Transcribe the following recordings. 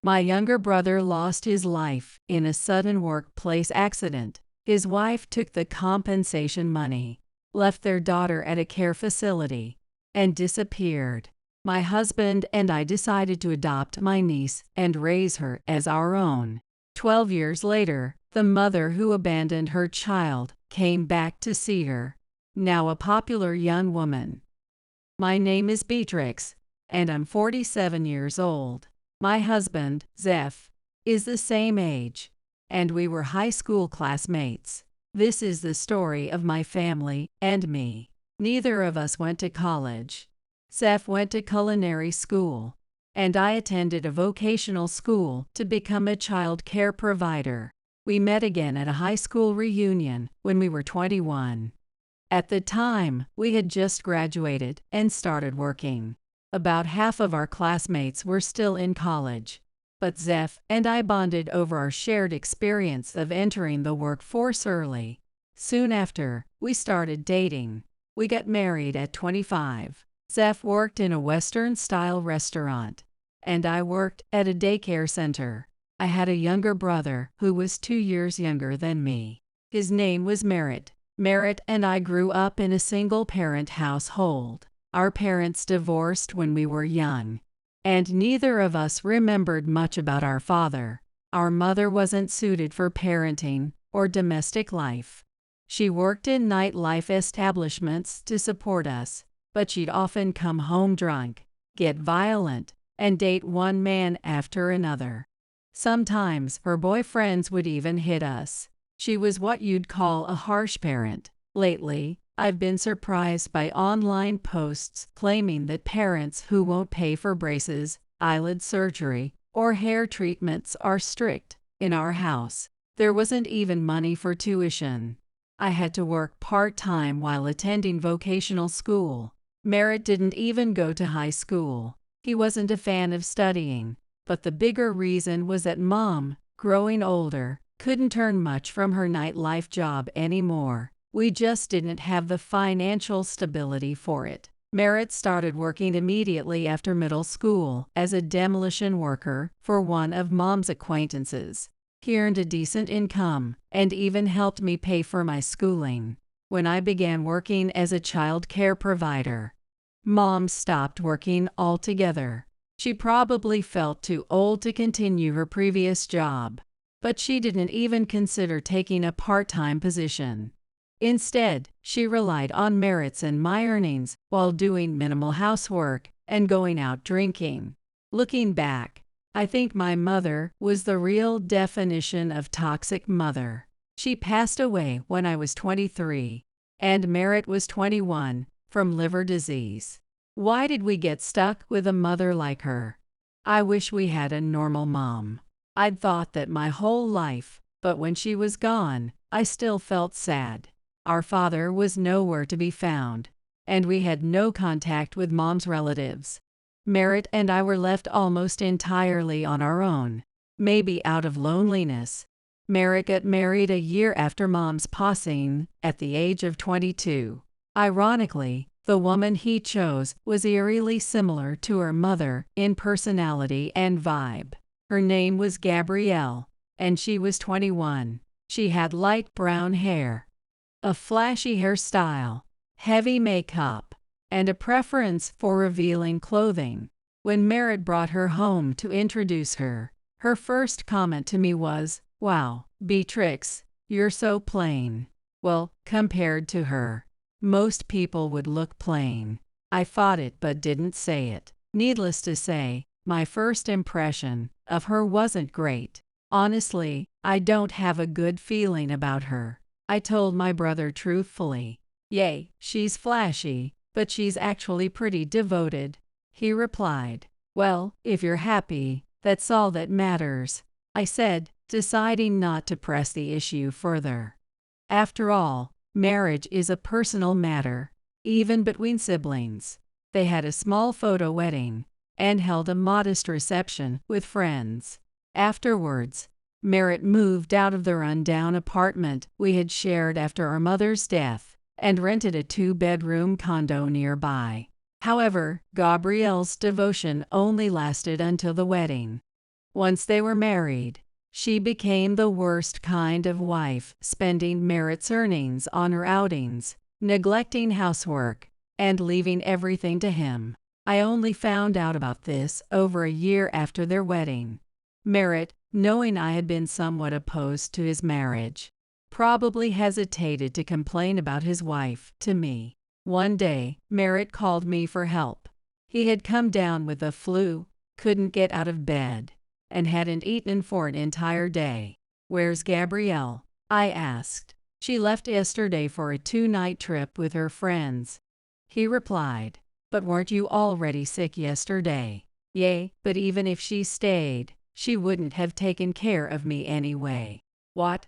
My younger brother lost his life in a sudden workplace accident. His wife took the compensation money, left their daughter at a care facility, and disappeared. My husband and I decided to adopt my niece and raise her as our own. 12 years later, the mother who abandoned her child came back to see her, now a popular young woman. My name is Beatrix, and I'm 47 years old. My husband, Zeph, is the same age, and we were high school classmates. This is the story of my family and me. Neither of us went to college. Zeph went to culinary school, and I attended a vocational school to become a child care provider. We met again at a high school reunion when we were 21. At the time, we had just graduated and started working. About half of our classmates were still in college, but Zeph and I bonded over our shared experience of entering the workforce early. Soon after, we started dating. We got married at 25. Zeph worked in a Western-style restaurant, and I worked at a daycare center. I had a younger brother who was 2 years younger than me. His name was Merritt. Merritt and I grew up in a single-parent household. Our parents divorced when we were young, and neither of us remembered much about our father. Our mother wasn't suited for parenting or domestic life. She worked in nightlife establishments to support us, but she'd often come home drunk, get violent, and date one man after another. Sometimes her boyfriends would even hit us. She was what you'd call a harsh parent. Lately, I've been surprised by online posts claiming that parents who won't pay for braces, eyelid surgery, or hair treatments are strict. In our house, there wasn't even money for tuition. I had to work part-time while attending vocational school. Merritt didn't even go to high school. He wasn't a fan of studying, but the bigger reason was that Mom, growing older, couldn't earn much from her nightlife job anymore. We just didn't have the financial stability for it. Merritt started working immediately after middle school as a demolition worker for one of Mom's acquaintances. He earned a decent income and even helped me pay for my schooling. When I began working as a child care provider, Mom stopped working altogether. She probably felt too old to continue her previous job, but she didn't even consider taking a part-time position. Instead, she relied on Merritt's and my earnings while doing minimal housework and going out drinking. Looking back, I think my mother was the real definition of toxic mother. She passed away when I was 23, and Merritt was 21, from liver disease. Why did we get stuck with a mother like her? I wish we had a normal mom. I'd thought that my whole life, but when she was gone, I still felt sad. Our father was nowhere to be found, and we had no contact with Mom's relatives. Merritt and I were left almost entirely on our own, maybe out of loneliness. Merritt got married a year after Mom's passing, at the age of 22. Ironically, the woman he chose was eerily similar to her mother in personality and vibe. Her name was Gabrielle, and she was 21. She had light brown hair, a flashy hairstyle, heavy makeup, and a preference for revealing clothing. When Merritt brought her home to introduce her, her first comment to me was, "Wow, Beatrix, you're so plain." Well, compared to her, most people would look plain. I thought it but didn't say it. Needless to say, my first impression of her wasn't great. Honestly, I don't have a good feeling about her. I told my brother truthfully, "Yay, she's flashy, but she's actually pretty devoted." He replied, "Well, if you're happy, that's all that matters," I said, deciding not to press the issue further. After all, marriage is a personal matter, even between siblings. They had a small photo wedding and held a modest reception with friends. Afterwards, Merritt moved out of the rundown apartment we had shared after our mother's death and rented a 2-bedroom condo nearby. However, Gabrielle's devotion only lasted until the wedding. Once they were married, she became the worst kind of wife, spending Merritt's earnings on her outings, neglecting housework, and leaving everything to him. I only found out about this over a year after their wedding. Merritt, knowing I had been somewhat opposed to his marriage, probably hesitated to complain about his wife to me. One day, Merritt called me for help. He had come down with the flu, couldn't get out of bed, and hadn't eaten for an entire day. "Where's Gabrielle?" I asked. "She left yesterday for a 2-night trip with her friends," he replied. "But weren't you already sick yesterday?" "Yay, but even if she stayed, she wouldn't have taken care of me anyway." What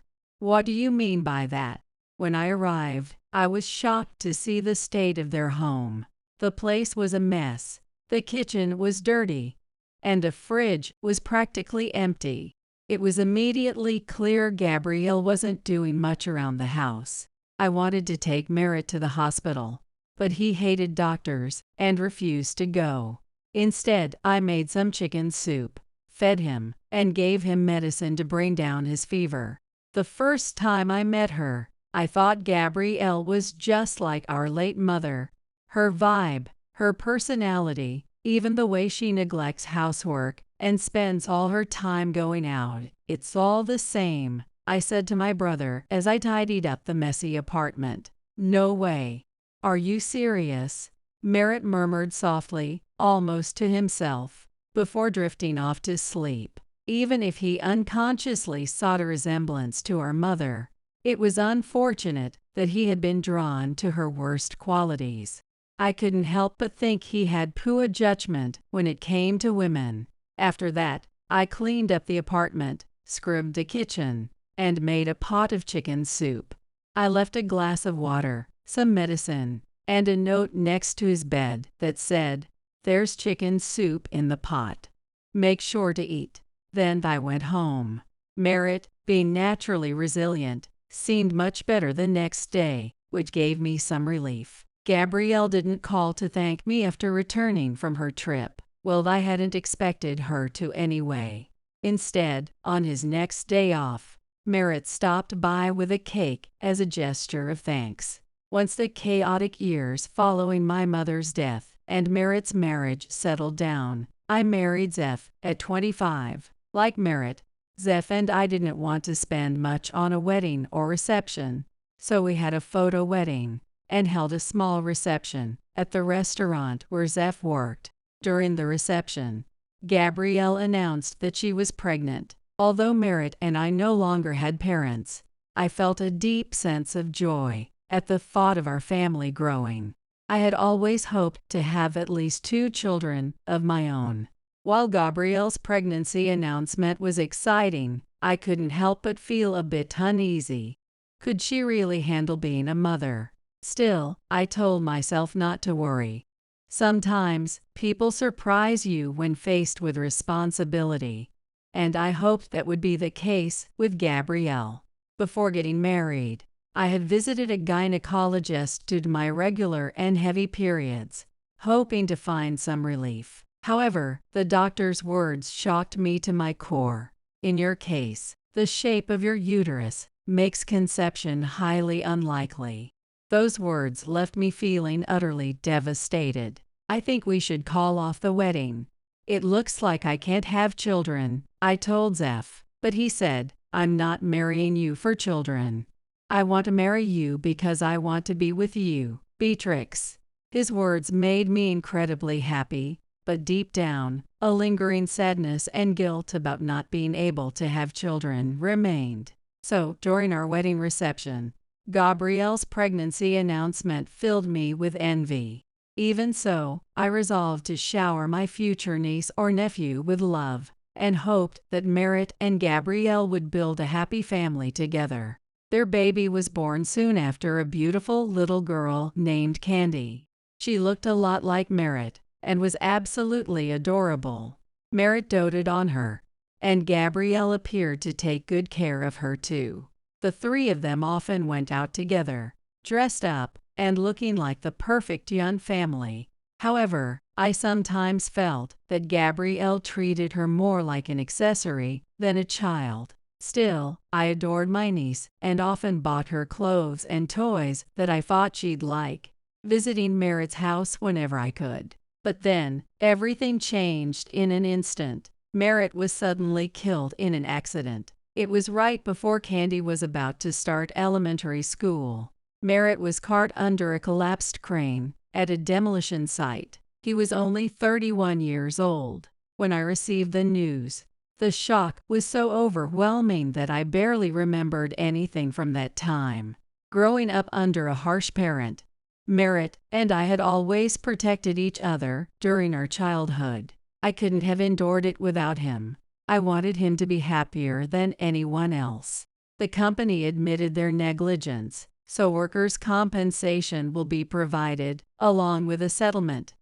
do you mean by that?" When I arrived, I was shocked to see the state of their home. The place was a mess. The kitchen was dirty, and the fridge was practically empty. It was immediately clear Gabrielle wasn't doing much around the house. I wanted to take Merritt to the hospital, but he hated doctors and refused to go. Instead, I made some chicken soup, fed him, and gave him medicine to bring down his fever. The first time I met her, I thought Gabrielle was just like our late mother. Her vibe, her personality, even the way she neglects housework and spends all her time going out. "It's all the same," I said to my brother as I tidied up the messy apartment. "No way." "Are you serious?" Merritt murmured softly, almost to himself, before drifting off to sleep. Even if he unconsciously sought a resemblance to our mother, it was unfortunate that he had been drawn to her worst qualities. I couldn't help but think he had poor judgment when it came to women. After that, I cleaned up the apartment, scrubbed the kitchen, and made a pot of chicken soup. I left a glass of water, some medicine, and a note next to his bed that said, "There's chicken soup in the pot. Make sure to eat." Then I went home. Merritt, being naturally resilient, seemed much better the next day, which gave me some relief. Gabrielle didn't call to thank me after returning from her trip. Well, I hadn't expected her to anyway. Instead, on his next day off, Merritt stopped by with a cake as a gesture of thanks. Once the chaotic years following my mother's death and Merritt's marriage settled down, I married Zeph at 25. Like Merritt, Zeph and I didn't want to spend much on a wedding or reception, so we had a photo wedding and held a small reception at the restaurant where Zeph worked. During the reception, Gabrielle announced that she was pregnant. Although Merritt and I no longer had parents, I felt a deep sense of joy at the thought of our family growing. I had always hoped to have at least 2 children of my own. While Gabrielle's pregnancy announcement was exciting, I couldn't help but feel a bit uneasy. Could she really handle being a mother? Still, I told myself not to worry. Sometimes, people surprise you when faced with responsibility, and I hoped that would be the case with Gabrielle. Before getting married, I had visited a gynecologist due to my regular and heavy periods, hoping to find some relief. However, the doctor's words shocked me to my core. "In your case, the shape of your uterus makes conception highly unlikely." Those words left me feeling utterly devastated. "I think we should call off the wedding. It looks like I can't have children," I told Zeph. But he said, "I'm not marrying you for children. I want to marry you because I want to be with you, Beatrix." His words made me incredibly happy, but deep down, a lingering sadness and guilt about not being able to have children remained. So, during our wedding reception, Gabrielle's pregnancy announcement filled me with envy. Even so, I resolved to shower my future niece or nephew with love, and hoped that Merritt and Gabrielle would build a happy family together. Their baby was born soon after, a beautiful little girl named Candy. She looked a lot like Merritt, and was absolutely adorable. Merritt doted on her, and Gabrielle appeared to take good care of her too. The 3 of them often went out together, dressed up and looking like the perfect young family. However, I sometimes felt that Gabrielle treated her more like an accessory than a child. Still, I adored my niece and often bought her clothes and toys that I thought she'd like, visiting Merritt's house whenever I could. But then, everything changed in an instant. Merritt was suddenly killed in an accident. It was right before Candy was about to start elementary school. Merritt was caught under a collapsed crane at a demolition site. He was only 31 years old when I received the news. The shock was so overwhelming that I barely remembered anything from that time. Growing up under a harsh parent, Merritt and I had always protected each other during our childhood. I couldn't have endured it without him. I wanted him to be happier than anyone else. The company admitted their negligence, so workers' compensation will be provided, along with a settlement.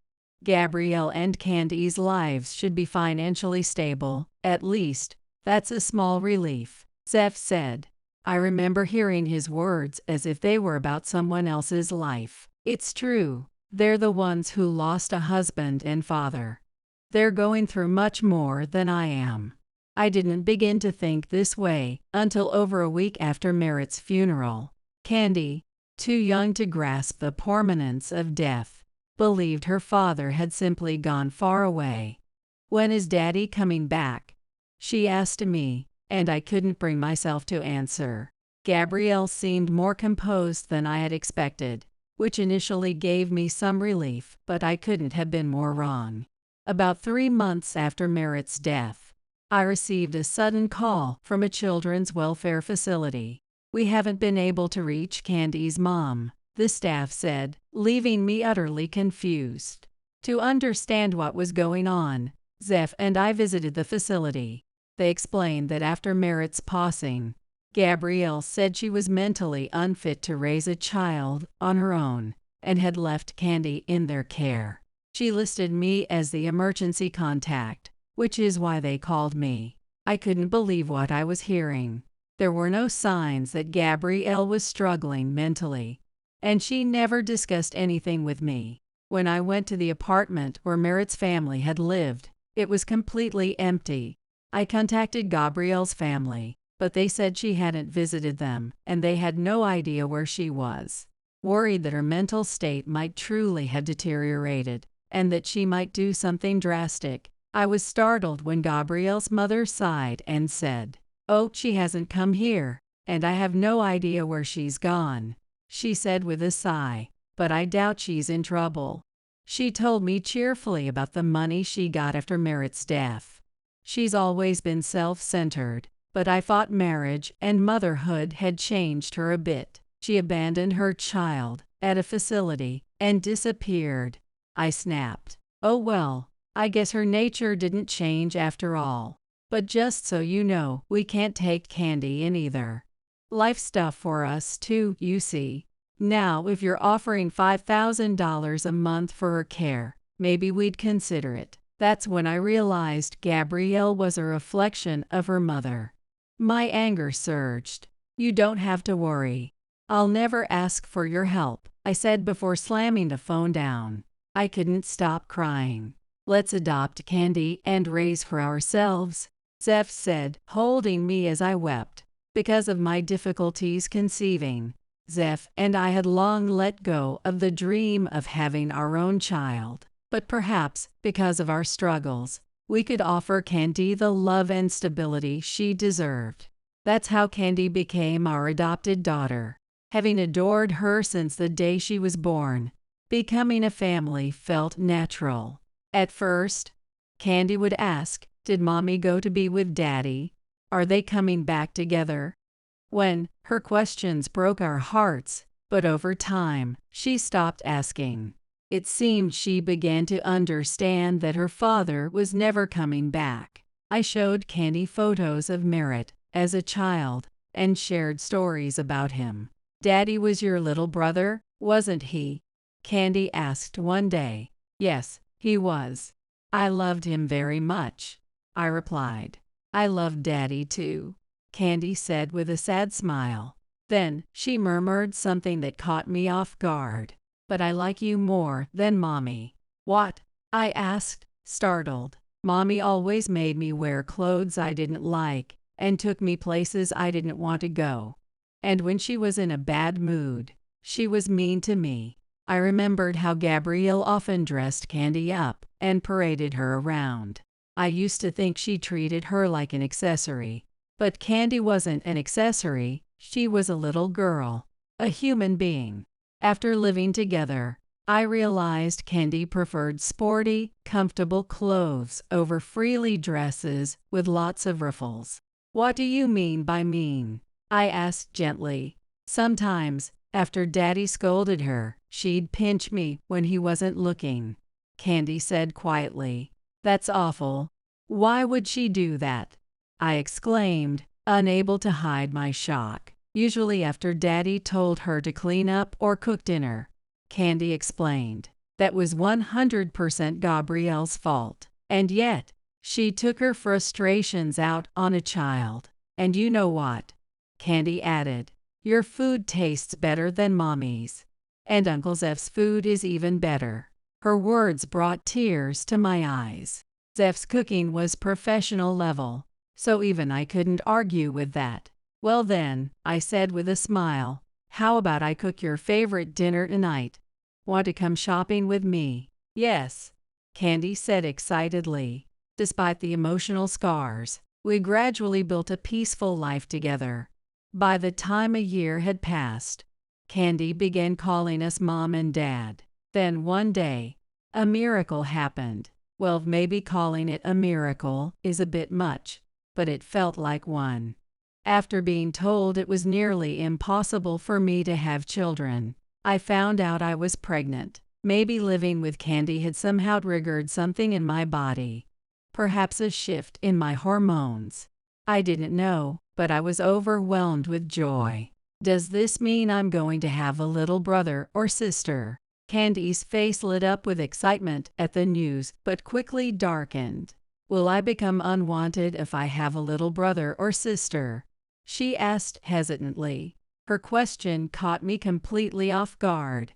Gabrielle and Candy's lives should be financially stable, at least. That's a small relief, Zeph said. I remember hearing his words as if they were about someone else's life. It's true. They're the ones who lost a husband and father. They're going through much more than I am. I didn't begin to think this way until over a week after Merritt's funeral. Candy, too young to grasp the permanence of death, believed her father had simply gone far away. "When is Daddy coming back?" she asked me, and I couldn't bring myself to answer. Gabrielle seemed more composed than I had expected, which initially gave me some relief, but I couldn't have been more wrong. About 3 months after Merritt's death, I received a sudden call from a children's welfare facility. "We haven't been able to reach Candy's mom," the staff said, leaving me utterly confused. To understand what was going on, Zeph and I visited the facility. They explained that after Merritt's passing, Gabrielle said she was mentally unfit to raise a child on her own and had left Candy in their care. She listed me as the emergency contact, which is why they called me. I couldn't believe what I was hearing. There were no signs that Gabrielle was struggling mentally, and she never discussed anything with me. When I went to the apartment where Merritt's family had lived, it was completely empty. I contacted Gabrielle's family, but they said she hadn't visited them and they had no idea where she was. Worried that her mental state might truly have deteriorated and that she might do something drastic, I was startled when Gabrielle's mother sighed and said, "Oh, she hasn't come here, and I have no idea where she's gone," she said with a sigh, "but I doubt she's in trouble." She told me cheerfully about the money she got after Merritt's death. She's always been self-centered, but I thought marriage and motherhood had changed her a bit. She abandoned her child at a facility and disappeared. I snapped. "Oh well, I guess her nature didn't change after all. But just so you know, we can't take Candy in either. Life stuff for us too, you see. Now if you're offering $5,000 a month for her care, maybe we'd consider it." That's when I realized Gabrielle was a reflection of her mother. My anger surged. "You don't have to worry. I'll never ask for your help," I said before slamming the phone down. I couldn't stop crying. "Let's adopt Candy and raise her ourselves," Zeph said, holding me as I wept. Because of my difficulties conceiving, Zeph and I had long let go of the dream of having our own child. But perhaps, because of our struggles, we could offer Candy the love and stability she deserved. That's how Candy became our adopted daughter. Having adored her since the day she was born, becoming a family felt natural. At first, Candy would ask, "Did Mommy go to be with Daddy? Are they coming back together?" When her questions broke our hearts, but over time, she stopped asking. It seemed she began to understand that her father was never coming back. I showed Candy photos of Merritt as a child and shared stories about him. "Daddy was your little brother, wasn't he?" Candy asked one day. "Yes, he was. I loved him very much," I replied. "I loved Daddy too," Candy said with a sad smile. Then she murmured something that caught me off guard. "But I like you more than Mommy." "What?" I asked, startled. Mommy always made me wear clothes I didn't like and took me places I didn't want to go. And when she was in a bad mood, she was mean to me. I remembered how Gabrielle often dressed Candy up and paraded her around. I used to think she treated her like an accessory. But Candy wasn't an accessory, she was a little girl, a human being. After living together, I realized Candy preferred sporty, comfortable clothes over frilly dresses with lots of ruffles. "What do you mean by mean?" I asked gently. "Sometimes, after Daddy scolded her, she'd pinch me when he wasn't looking," Candy said quietly. "That's awful. Why would she do that?" I exclaimed, unable to hide my shock. "Usually after Daddy told her to clean up or cook dinner," Candy explained. "That was 100% Gabrielle's fault. And yet, she took her frustrations out on a child. And you know what?" Candy added. "Your food tastes better than Mommy's. And Uncle Zeph's food is even better." Her words brought tears to my eyes. Zeph's cooking was professional level, so even I couldn't argue with that. "Well then," I said with a smile, "how about I cook your favorite dinner tonight? Want to come shopping with me?" "Yes," Candy said excitedly. Despite the emotional scars, we gradually built a peaceful life together. By the time a year had passed, Candy began calling us Mom and Dad. Then one day, a miracle happened. Well, maybe calling it a miracle is a bit much, but it felt like one. After being told it was nearly impossible for me to have children, I found out I was pregnant. Maybe living with Candy had somehow triggered something in my body. Perhaps a shift in my hormones. I didn't know, but I was overwhelmed with joy. "Does this mean I'm going to have a little brother or sister?" Candy's face lit up with excitement at the news, but quickly darkened. "Will I become unwanted if I have a little brother or sister?" she asked hesitantly. Her question caught me completely off guard.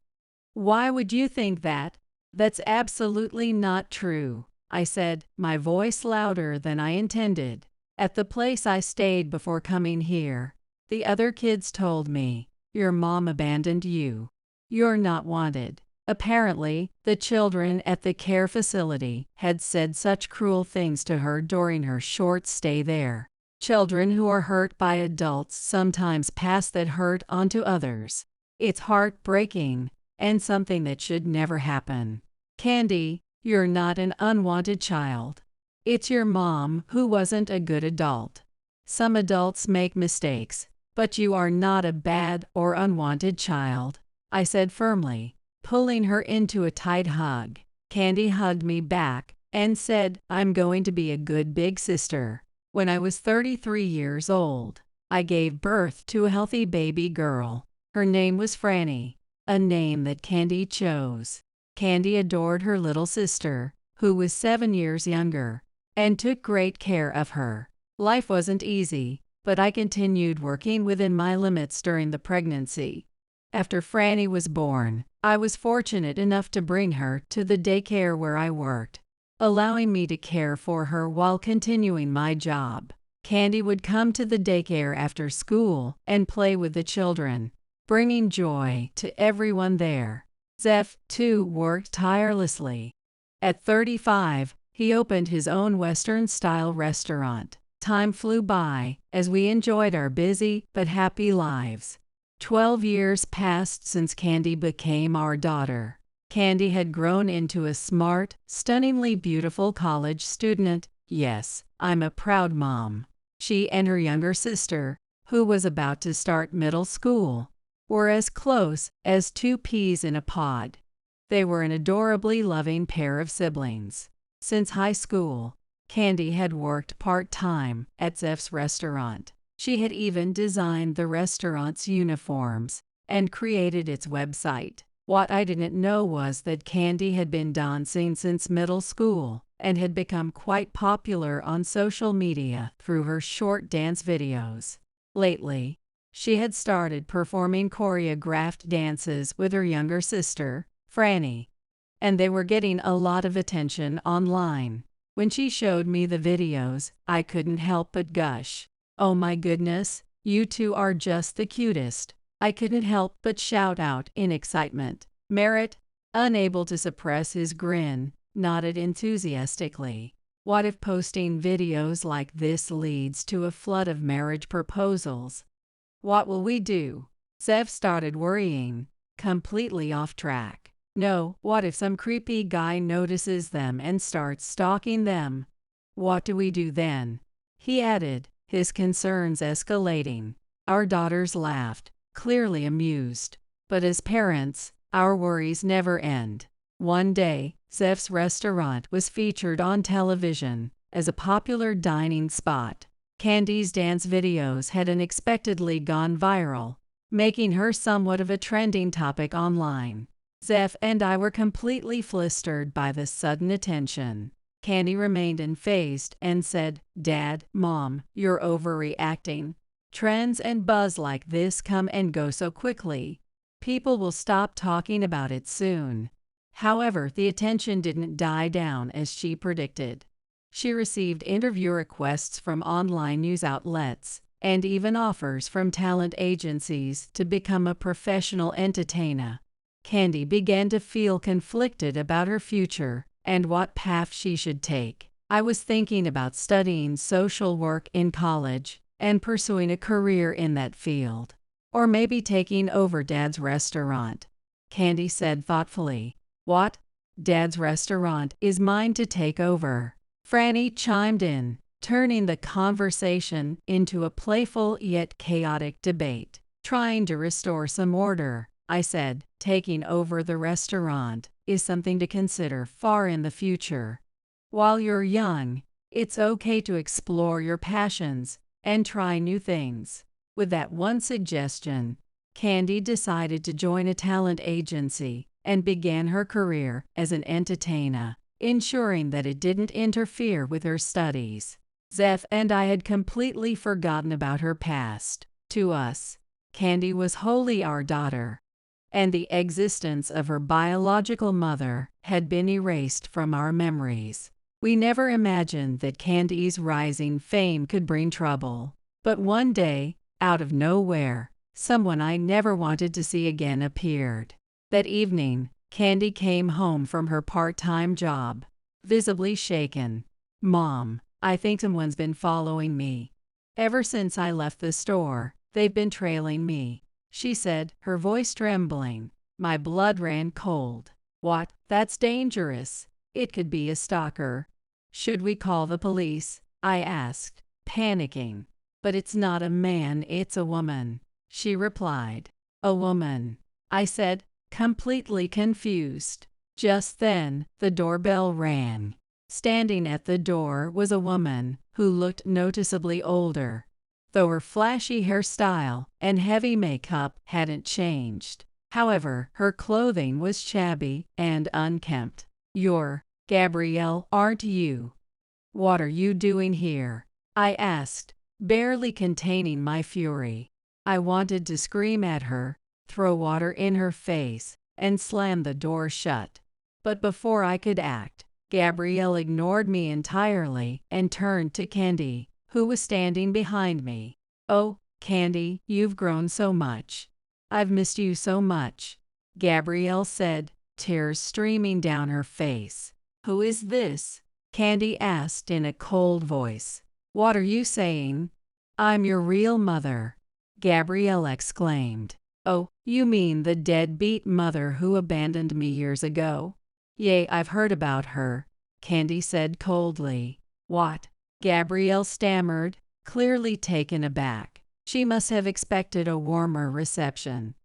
"Why would you think that? That's absolutely not true," I said, my voice louder than I intended. "At the place I stayed before coming here, the other kids told me, your mom abandoned you. You're not wanted." Apparently, the children at the care facility had said such cruel things to her during her short stay there. Children who are hurt by adults sometimes pass that hurt on to others. It's heartbreaking, and something that should never happen. "Candy, you're not an unwanted child. It's your mom who wasn't a good adult. Some adults make mistakes, but you are not a bad or unwanted child," I said firmly, pulling her into a tight hug. Candy hugged me back and said, "I'm going to be a good big sister." When I was 33 years old, I gave birth to a healthy baby girl. Her name was Franny, a name that Candy chose. Candy adored her little sister, who was 7 years younger, and took great care of her. Life wasn't easy, but I continued working within my limits during the pregnancy. After Franny was born, I was fortunate enough to bring her to the daycare where I worked, allowing me to care for her while continuing my job. Candy would come to the daycare after school and play with the children, bringing joy to everyone there. Zeph, too, worked tirelessly. At 35, he opened his own Western-style restaurant. Time flew by as we enjoyed our busy but happy lives. 12 years passed since Candy became our daughter. Candy had grown into a smart, stunningly beautiful college student. Yes, I'm a proud mom. She and her younger sister, who was about to start middle school, were as close as two peas in a pod. They were an adorably loving pair of siblings. Since high school, Candy had worked part-time at Zeph's restaurant. She had even designed the restaurant's uniforms and created its website. What I didn't know was that Candy had been dancing since middle school and had become quite popular on social media through her short dance videos. Lately, she had started performing choreographed dances with her younger sister, Franny. and they were getting a lot of attention online. When she showed me the videos, I couldn't help but gush. "Oh my goodness, you two are just the cutest." I couldn't help but shout out in excitement. Merritt, unable to suppress his grin, nodded enthusiastically. What if posting videos like this leads to a flood of marriage proposals? What will we do? Zev started worrying, completely off track. No, what if some creepy guy notices them and starts stalking them? What do we do then? He added, his concerns escalating. Our daughters laughed, clearly amused. But as parents, our worries never end. One day, Zev's restaurant was featured on television as a popular dining spot. Candy's dance videos had unexpectedly gone viral, making her somewhat of a trending topic online. Zev and I were completely flustered by the sudden attention. Candy remained unfazed and said, "Dad, Mom, you're overreacting. Trends and buzz like this come and go so quickly. People will stop talking about it soon." However, the attention didn't die down as she predicted. She received interview requests from online news outlets and even offers from talent agencies to become a professional entertainer. Candy began to feel conflicted about her future and what path she should take. "I was thinking about studying social work in college and pursuing a career in that field. Or maybe taking over Dad's restaurant," Candy said thoughtfully. "What? Dad's restaurant is mine to take over?" Franny chimed in, turning the conversation into a playful yet chaotic debate. "Trying to restore some order," I said. "Taking over the restaurant is something to consider far in the future. While you're young, it's okay to explore your passions and try new things." With that one suggestion, Candy decided to join a talent agency and began her career as an entertainer, ensuring that it didn't interfere with her studies. Zev and I had completely forgotten about her past. To us, Candy was wholly our daughter, and the existence of her biological mother had been erased from our memories. We never imagined that Candy's rising fame could bring trouble. But one day, out of nowhere, someone I never wanted to see again appeared. That evening, Candy came home from her part-time job, visibly shaken. "Mom, I think someone's been following me. Ever since I left the store, they've been trailing me," she said, her voice trembling. My blood ran cold. "What? That's dangerous. It could be a stalker." "Should we call the police?" I asked, panicking. "But it's not a man, it's a woman," she replied. "A woman," I said, completely confused. Just then, the doorbell rang. Standing at the door was a woman who looked noticeably older, though her flashy hairstyle and heavy makeup hadn't changed. However, her clothing was shabby and unkempt. "You're Gabrielle, aren't you? What are you doing here?" I asked, barely containing my fury. I wanted to scream at her, throw water in her face, and slam the door shut. But before I could act, Gabrielle ignored me entirely and turned to Candy, who was standing behind me. "Oh, Candy, you've grown so much. I've missed you so much," Gabrielle said, tears streaming down her face. "Who is this?" Candy asked in a cold voice. "What are you saying?" "I'm your real mother," Gabrielle exclaimed. "Oh, you mean the deadbeat mother who abandoned me years ago?" "Yay, I've heard about her," Candy said coldly. "What?" Gabrielle stammered, clearly taken aback. She must have expected a warmer reception.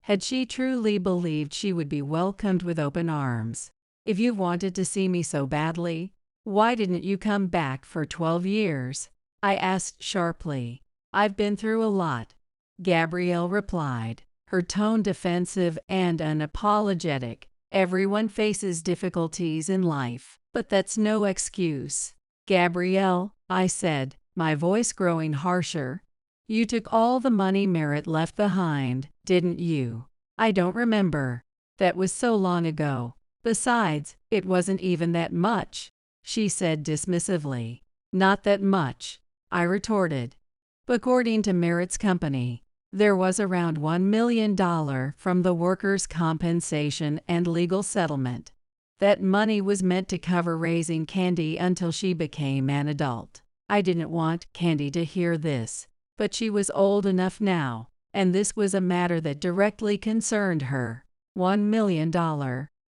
Had she truly believed she would be welcomed with open arms? "If you wanted to see me so badly, why didn't you come back for 12 years? I asked sharply. "I've been through a lot," Gabrielle replied, her tone defensive and unapologetic. "Everyone faces difficulties in life, but that's no excuse." "Gabrielle," I said, my voice growing harsher, "you took all the money Merritt left behind, didn't you?" "I don't remember. That was so long ago," Besides, it wasn't even that much, she said dismissively. Not that much, I retorted. According to Merritt's company, there was around $1 million from the workers' compensation and legal settlement. That money was meant to cover raising Candy until she became an adult. I didn't want Candy to hear this, but she was old enough now, and this was a matter that directly concerned her. $1 million,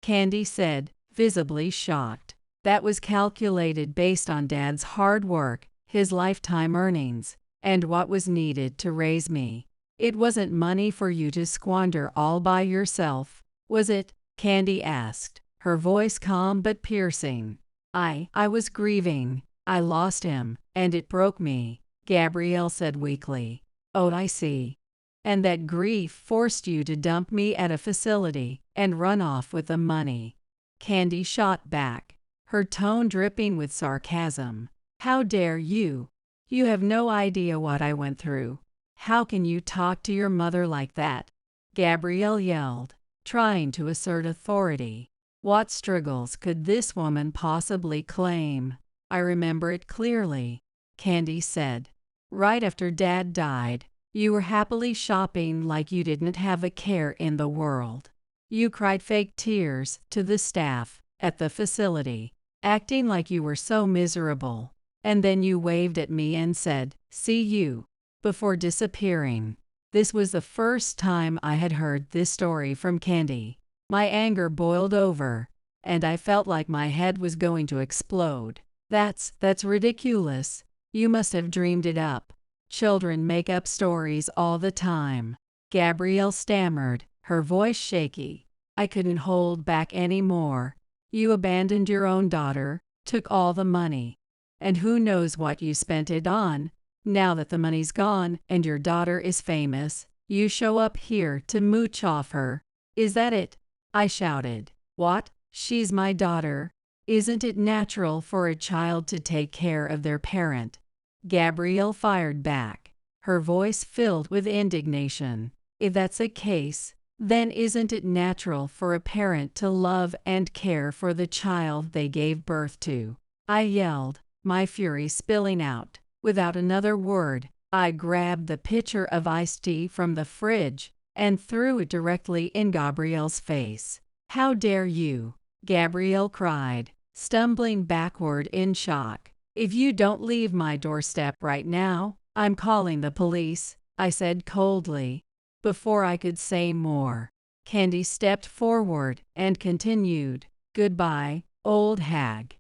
Candy said, visibly shocked. That was calculated based on Dad's hard work, his lifetime earnings, and what was needed to raise me. It wasn't money for you to squander all by yourself, was it? Candy asked, her voice calm but piercing. I was grieving. I lost him, and it broke me, Gabrielle said weakly. Oh, I see. And that grief forced you to dump me at a facility and run off with the money. Candy shot back, her tone dripping with sarcasm. How dare you? You have no idea what I went through. How can you talk to your mother like that? Gabrielle yelled, trying to assert authority. What struggles could this woman possibly claim? I remember it clearly, Candy said. Right after Dad died, you were happily shopping like you didn't have a care in the world. You cried fake tears to the staff at the facility, acting like you were so miserable. And then you waved at me and said, "See you," before disappearing. This was the first time I had heard this story from Candy. My anger boiled over, and I felt like my head was going to explode. That's ridiculous. You must have dreamed it up. Children make up stories all the time. Gabrielle stammered, her voice shaky. I couldn't hold back any more. You abandoned your own daughter, took all the money. And who knows what you spent it on. Now that the money's gone and your daughter is famous, you show up here to mooch off her. Is that it? I shouted. What? She's my daughter. Isn't it natural for a child to take care of their parent? Gabrielle fired back, her voice filled with indignation. If that's the case, then isn't it natural for a parent to love and care for the child they gave birth to? I yelled, my fury spilling out. Without another word, I grabbed the pitcher of iced tea from the fridge and threw it directly in Gabrielle's face. How dare you? Gabrielle cried, stumbling backward in shock. If you don't leave my doorstep right now, I'm calling the police, I said coldly. Before I could say more, Candy stepped forward and continued, Goodbye, old hag.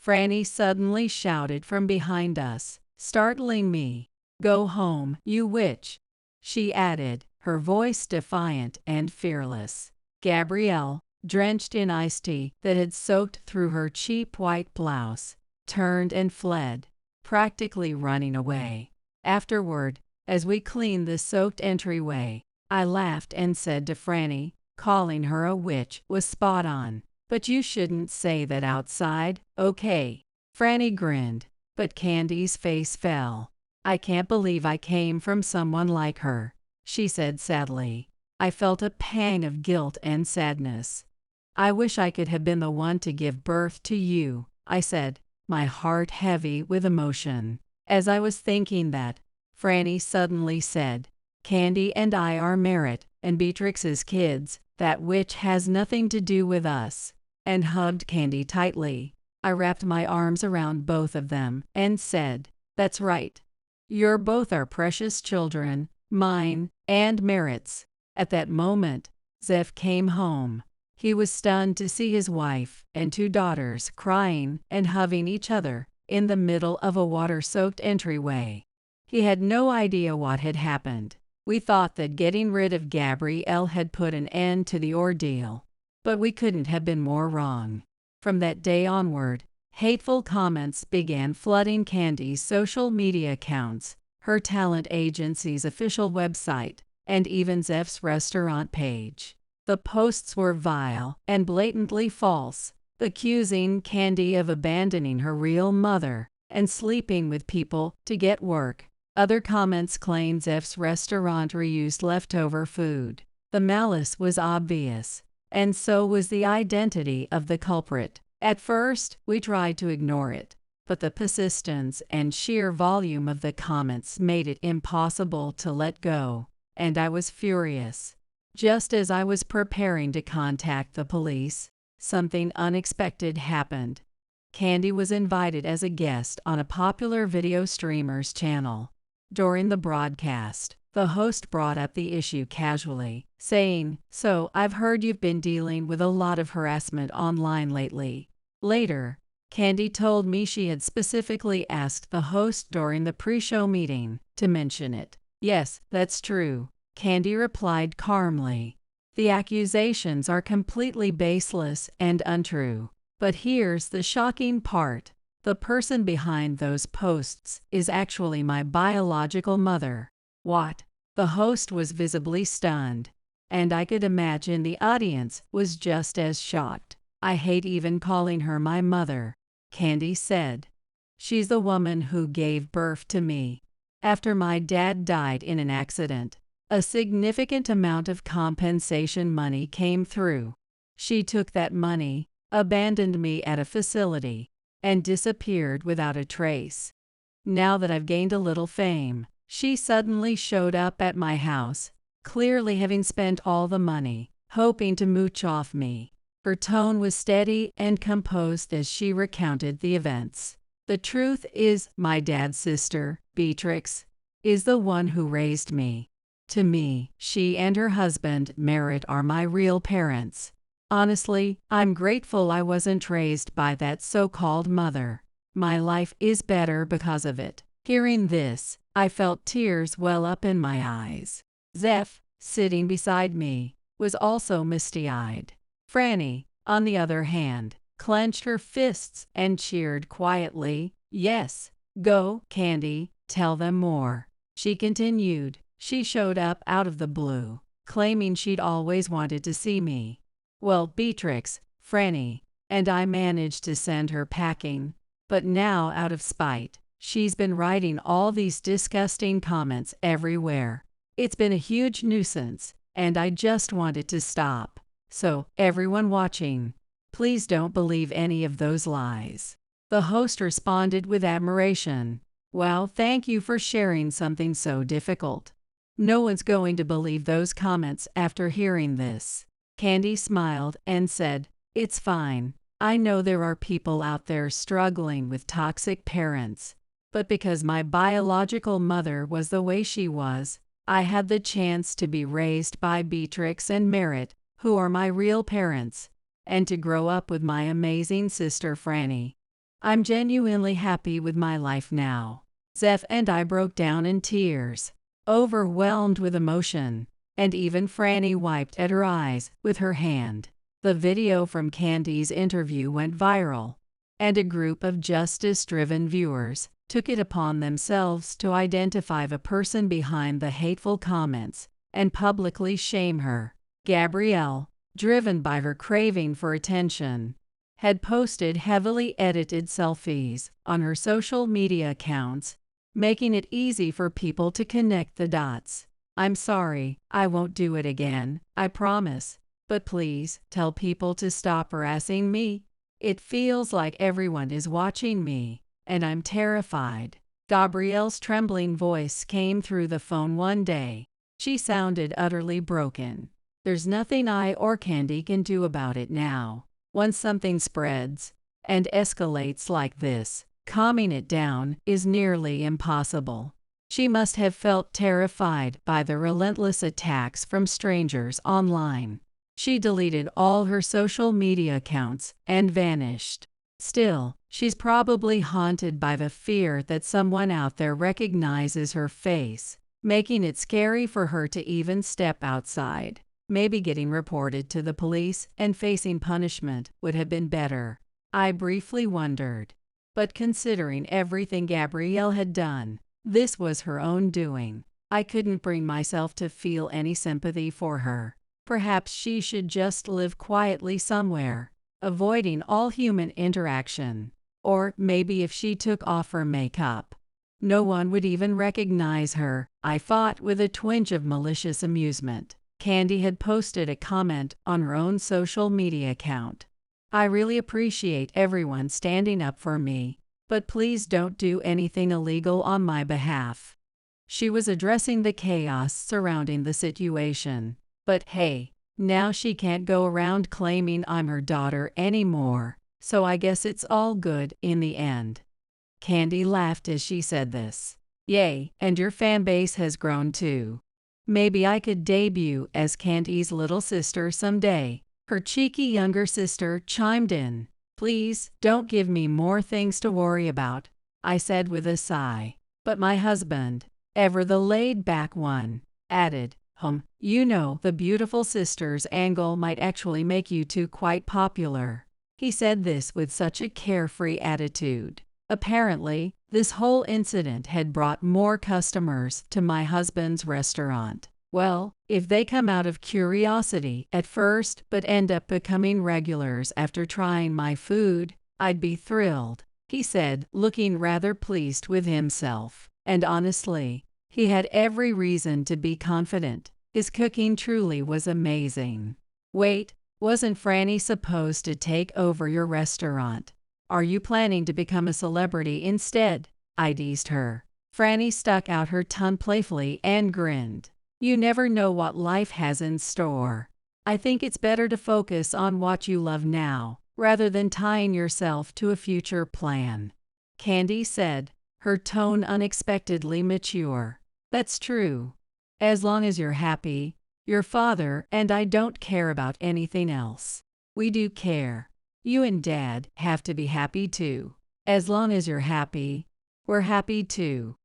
Franny suddenly shouted from behind us, startling me. Go home, you witch, she added, her voice defiant and fearless. Gabrielle, drenched in iced tea that had soaked through her cheap white blouse, turned and fled, practically running away. Afterward, as we cleaned the soaked entryway, I laughed and said to Franny, calling her a witch was spot on. But you shouldn't say that outside, okay? Franny grinned, but Candy's face fell. I can't believe I came from someone like her, she said sadly. I felt a pang of guilt and sadness. I wish I could have been the one to give birth to you, I said, my heart heavy with emotion. As I was thinking that, Franny suddenly said, Candy and I are Merritt and Beatrix's kids, that witch has nothing to do with us, and hugged Candy tightly. I wrapped my arms around both of them and said, That's right. You're both our precious children, mine and Merritt's. At that moment, Zeph came home. He was stunned to see his wife and two daughters crying and hugging each other in the middle of a water-soaked entryway. He had no idea what had happened. We thought that getting rid of Gabrielle had put an end to the ordeal, but we couldn't have been more wrong. From that day onward, hateful comments began flooding Candy's social media accounts, her talent agency's official website, and even Zeph's restaurant page. The posts were vile and blatantly false, accusing Candy of abandoning her real mother and sleeping with people to get work. Other comments claimed Zeph's restaurant reused leftover food. The malice was obvious. and so was the identity of the culprit. At first, we tried to ignore it, but the persistence and sheer volume of the comments made it impossible to let go, and I was furious. Just as I was preparing to contact the police, something unexpected happened. Candy was invited as a guest on a popular video streamer's channel. During the broadcast, the host brought up the issue casually, saying, "So, I've heard you've been dealing with a lot of harassment online lately." Later, Candy told me she had specifically asked the host during the pre-show meeting to mention it. "Yes, that's true," Candy replied calmly. "The accusations are completely baseless and untrue. But here's the shocking part. The person behind those posts is actually my biological mother." "What?" The host was visibly stunned, and I could imagine the audience was just as shocked. "I hate even calling her my mother," Candy said. "She's the woman who gave birth to me. After my dad died in an accident, a significant amount of compensation money came through. She took that money, abandoned me at a facility, and disappeared without a trace. Now that I've gained a little fame, she suddenly showed up at my house, clearly having spent all the money, hoping to mooch off me." Her tone was steady and composed as she recounted the events. "The truth is, my dad's sister, Beatrix, is the one who raised me. To me, she and her husband, Merritt, are my real parents. Honestly, I'm grateful I wasn't raised by that so-called mother. My life is better because of it." Hearing this, I felt tears well up in my eyes. Zeph, sitting beside me, was also misty-eyed. Franny, on the other hand, clenched her fists and cheered quietly. "Yes, go, Candy, tell them more." She continued. "She showed up out of the blue, claiming she'd always wanted to see me. Well, Beatrix, Franny, and I managed to send her packing, but now, out of spite, she's been writing all these disgusting comments everywhere. It's been a huge nuisance, and I just want it to stop. So, everyone watching, please don't believe any of those lies." The host responded with admiration. "Well, thank you for sharing something so difficult. No one's going to believe those comments after hearing this." Candy smiled and said, "It's fine. I know there are people out there struggling with toxic parents, but because my biological mother was the way she was, I had the chance to be raised by Beatrix and Merritt, who are my real parents, and to grow up with my amazing sister Franny. I'm genuinely happy with my life now." Zeph and I broke down in tears, overwhelmed with emotion, and even Franny wiped at her eyes with her hand. The video from Candy's interview went viral, and a group of justice-driven viewers took it upon themselves to identify the person behind the hateful comments and publicly shame her. Gabrielle, driven by her craving for attention, had posted heavily edited selfies on her social media accounts, making it easy for people to connect the dots. "I'm sorry, I won't do it again, I promise. But please, tell people to stop harassing me. It feels like everyone is watching me, and I'm terrified." Gabrielle's trembling voice came through the phone one day. She sounded utterly broken. "There's nothing I or Candy can do about it now. Once something spreads and escalates like this, calming it down is nearly impossible." She must have felt terrified by the relentless attacks from strangers online. She deleted all her social media accounts and vanished. Still, she's probably haunted by the fear that someone out there recognizes her face, making it scary for her to even step outside. Maybe getting reported to the police and facing punishment would have been better, I briefly wondered. But considering everything Gabrielle had done, this was her own doing. I couldn't bring myself to feel any sympathy for her. Perhaps she should just live quietly somewhere, avoiding all human interaction. Or maybe if she took off her makeup, no one would even recognize her, I thought with a twinge of malicious amusement. Candy had posted a comment on her own social media account. "I really appreciate everyone standing up for me, but please don't do anything illegal on my behalf." She was addressing the chaos surrounding the situation. But hey, now she can't go around claiming I'm her daughter anymore, so I guess it's all good in the end. Candy laughed as she said this. "Yay, and your fan base has grown too. Maybe I could debut as Candy's little sister someday." Her cheeky younger sister chimed in. "Please, don't give me more things to worry about," I said with a sigh. But my husband, ever the laid-back one, added, "You know, the beautiful sisters angle might actually make you two quite popular." He said this with such a carefree attitude. Apparently, this whole incident had brought more customers to my husband's restaurant. "Well, if they come out of curiosity at first but end up becoming regulars after trying my food, I'd be thrilled," he said, looking rather pleased with himself. And honestly, he had every reason to be confident. His cooking truly was amazing. "Wait, wasn't Franny supposed to take over your restaurant? Are you planning to become a celebrity instead?" I teased her. Franny stuck out her tongue playfully and grinned. "You never know what life has in store. I think it's better to focus on what you love now, rather than tying yourself to a future plan," Candy said, her tone unexpectedly mature. "That's true. As long as you're happy, your father and I don't care about anything else." "We do care. You and Dad have to be happy too. As long as you're happy, we're happy too.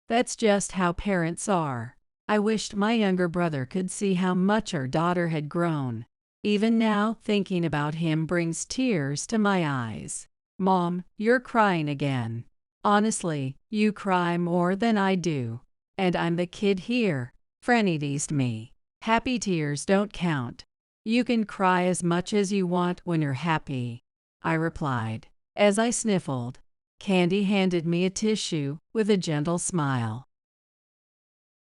That's just how parents are." I wished my younger brother could see how much our daughter had grown. Even now, thinking about him brings tears to my eyes. "Mom, you're crying again." "Honestly, you cry more than I do. And I'm the kid here," Franny teased me. "Happy tears don't count. You can cry as much as you want when you're happy," I replied. As I sniffled, Candy handed me a tissue with a gentle smile.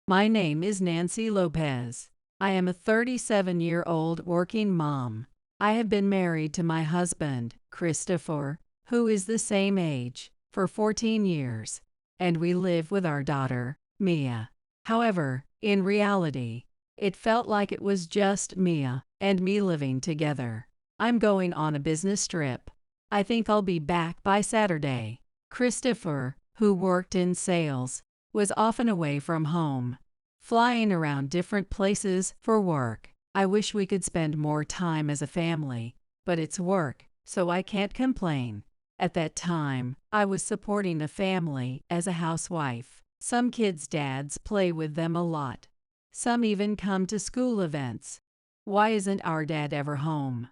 "My name is Nancy Lopez. I am a 37-year-old working mom. I have been married to my husband, Christopher, who is the same age, for 14 years, and we live with our daughter, Mia. However, in reality, it felt like it was just Mia and me living together. I'm going on a business trip. I think I'll be back by Saturday." Christopher, who worked in sales, was often away from home, flying around different places for work. "I wish we could spend more time as a family, but it's work, so I can't complain." At that time, I was supporting a family as a housewife. Some kids' dads play with them a lot. Some even come to school events. Why isn't our dad ever home?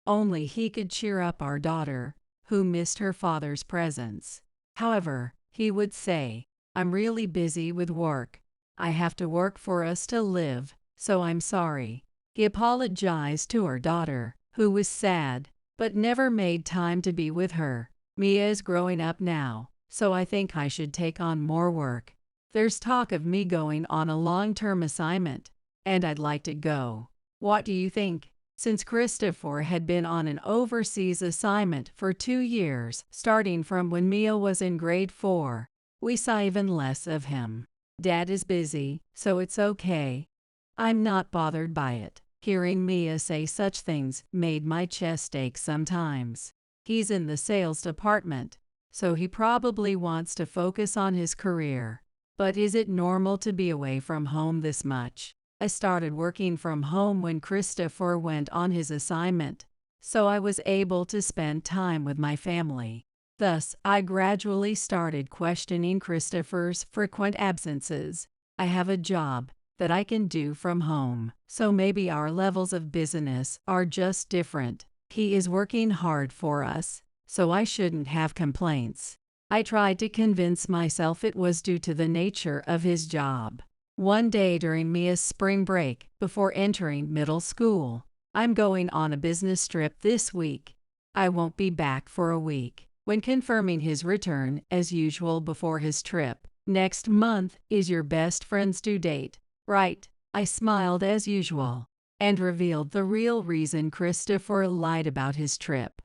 Only he could cheer up our daughter, who missed her father's presence. However, he would say, "I'm really busy with work. I have to work for us to live, so I'm sorry." He apologized to our daughter, who was sad, but never made time to be with her. "Mia is growing up now, so I think I should take on more work. There's talk of me going on a long-term assignment, and I'd like to go. What do you think?" Since Christopher had been on an overseas assignment for 2 years, starting from when Mia was in grade 4, we saw even less of him. "Dad is busy, so it's okay. I'm not bothered by it." Hearing Mia say such things made my chest ache sometimes. He's in the sales department, so he probably wants to focus on his career. But is it normal to be away from home this much? I started working from home when Christopher went on his assignment, so I was able to spend time with my family. Thus, I gradually started questioning Christopher's frequent absences. I have a job that I can do from home, so maybe our levels of business are just different. He is working hard for us, so I shouldn't have complaints. I tried to convince myself it was due to the nature of his job. One day during Mia's spring break, before entering middle school, "I'm going on a business trip this week. I won't be back for a week." When confirming his return, as usual before his trip, "Next month is your best friend's due date, right?" I smiled as usual and revealed the real reason Christopher lied about his trip.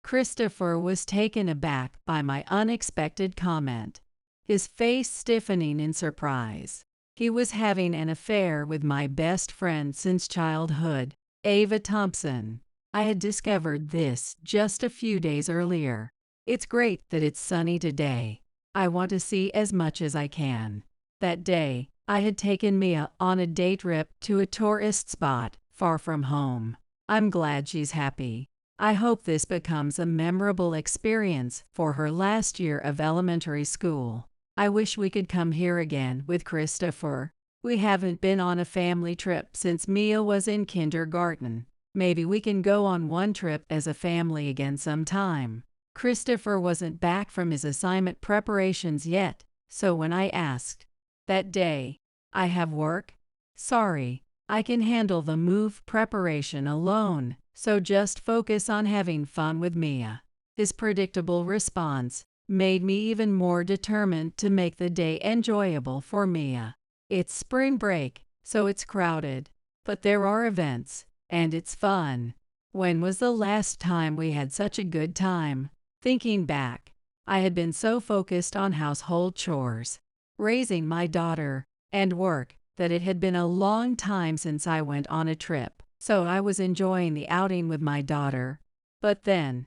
Christopher was taken aback by my unexpected comment, his face stiffening in surprise. He was having an affair with my best friend since childhood, Ava Thompson. I had discovered this just a few days earlier. It's great that it's sunny today. I want to see as much as I can. That day, I had taken Mia on a day trip to a tourist spot far from home. I'm glad she's happy. I hope this becomes a memorable experience for her last year of elementary school. I wish we could come here again with Christopher. We haven't been on a family trip since Mia was in kindergarten. Maybe we can go on one trip as a family again sometime. Christopher wasn't back from his assignment preparations yet, so when I asked, that day, I have work? Sorry, I can handle the move preparation alone, so just focus on having fun with Mia. His predictable response made me even more determined to make the day enjoyable for Mia. It's spring break, so it's crowded, but there are events, and it's fun. When was the last time we had such a good time? Thinking back, I had been so focused on household chores, raising my daughter, and work, that it had been a long time since I went on a trip. So I was enjoying the outing with my daughter. But then,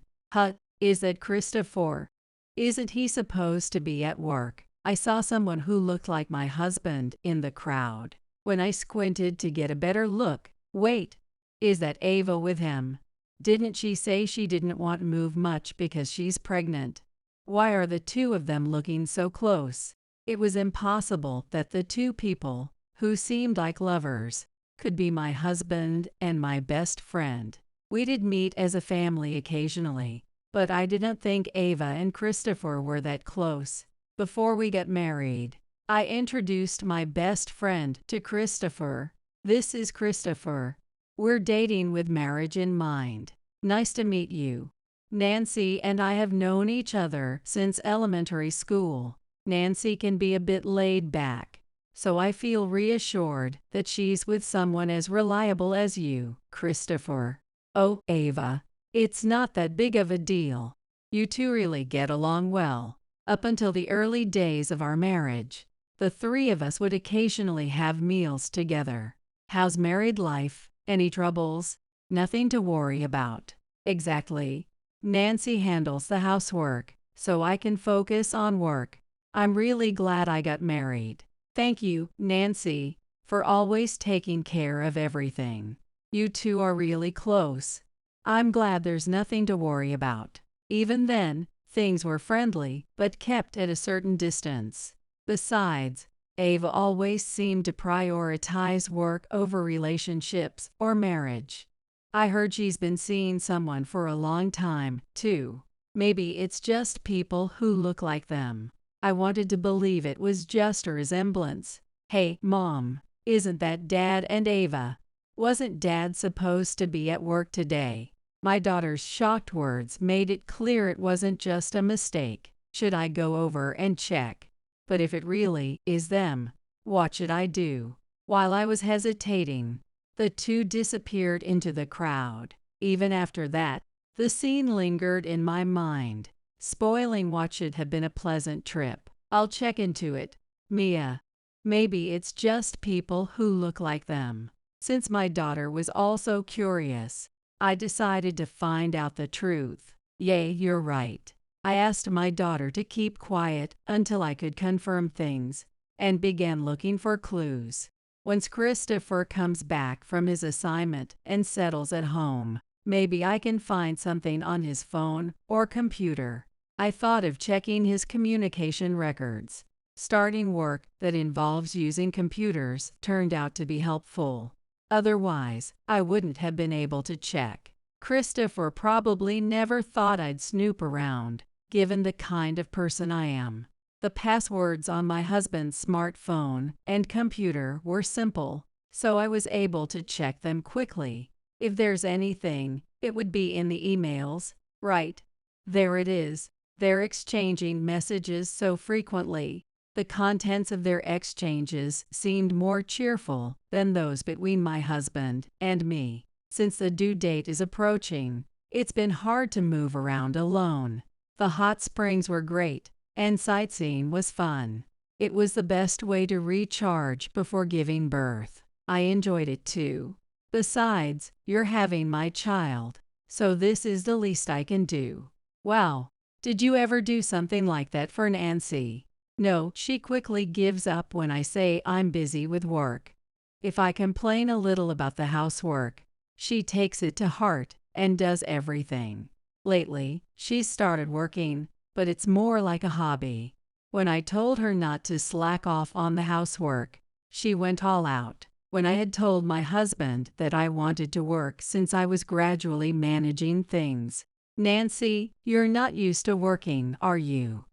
is that Christopher? Isn't he supposed to be at work? I saw someone who looked like my husband in the crowd. When I squinted to get a better look, wait, is that Ava with him? Didn't she say she didn't want to move much because she's pregnant? Why are the two of them looking so close? It was impossible that the two people, who seemed like lovers, could be my husband and my best friend. We did meet as a family occasionally, but I didn't think Ava and Christopher were that close. Before we got married, I introduced my best friend to Christopher. This is Christopher. We're dating with marriage in mind. Nice to meet you. Nancy and I have known each other since elementary school. Nancy can be a bit laid back, so I feel reassured that she's with someone as reliable as you, Christopher. Oh, Ava, it's not that big of a deal. You two really get along well. Up until the early days of our marriage, the three of us would occasionally have meals together. How's married life? Any troubles? Nothing to worry about. Exactly. Nancy handles the housework, so I can focus on work. I'm really glad I got married. Thank you, Nancy, for always taking care of everything. You two are really close. I'm glad there's nothing to worry about. Even then, things were friendly, but kept at a certain distance. Besides, Ava always seemed to prioritize work over relationships or marriage. I heard she's been seeing someone for a long time, too. Maybe it's just people who look like them. I wanted to believe it was just a resemblance. Hey, Mom, isn't that Dad and Ava? Wasn't Dad supposed to be at work today? My daughter's shocked words made it clear it wasn't just a mistake. Should I go over and check? But if it really is them, what should I do? While I was hesitating, the two disappeared into the crowd. Even after that, the scene lingered in my mind, spoiling what should have been a pleasant trip. I'll check into it. Mia. Maybe it's just people who look like them. Since my daughter was also curious, I decided to find out the truth. Yay, you're right. I asked my daughter to keep quiet until I could confirm things, and began looking for clues. Once Christopher comes back from his assignment and settles at home, maybe I can find something on his phone or computer. I thought of checking his communication records. Starting work that involves using computers turned out to be helpful. Otherwise, I wouldn't have been able to check. Christopher probably never thought I'd snoop around, given the kind of person I am. The passwords on my husband's smartphone and computer were simple, so I was able to check them quickly. If there's anything, it would be in the emails. Right. There it is. They're exchanging messages so frequently. The contents of their exchanges seemed more cheerful than those between my husband and me. Since the due date is approaching, it's been hard to move around alone. The hot springs were great, and sightseeing was fun. It was the best way to recharge before giving birth. I enjoyed it too. Besides, you're having my child, so this is the least I can do. Wow, did you ever do something like that for Nancy? No, she quickly gives up when I say I'm busy with work. If I complain a little about the housework, she takes it to heart and does everything. Lately, she's started working, but it's more like a hobby. When I told her not to slack off on the housework, she went all out. When I had told my husband that I wanted to work since I was gradually managing things, "Nancy, you're not used to working, are you?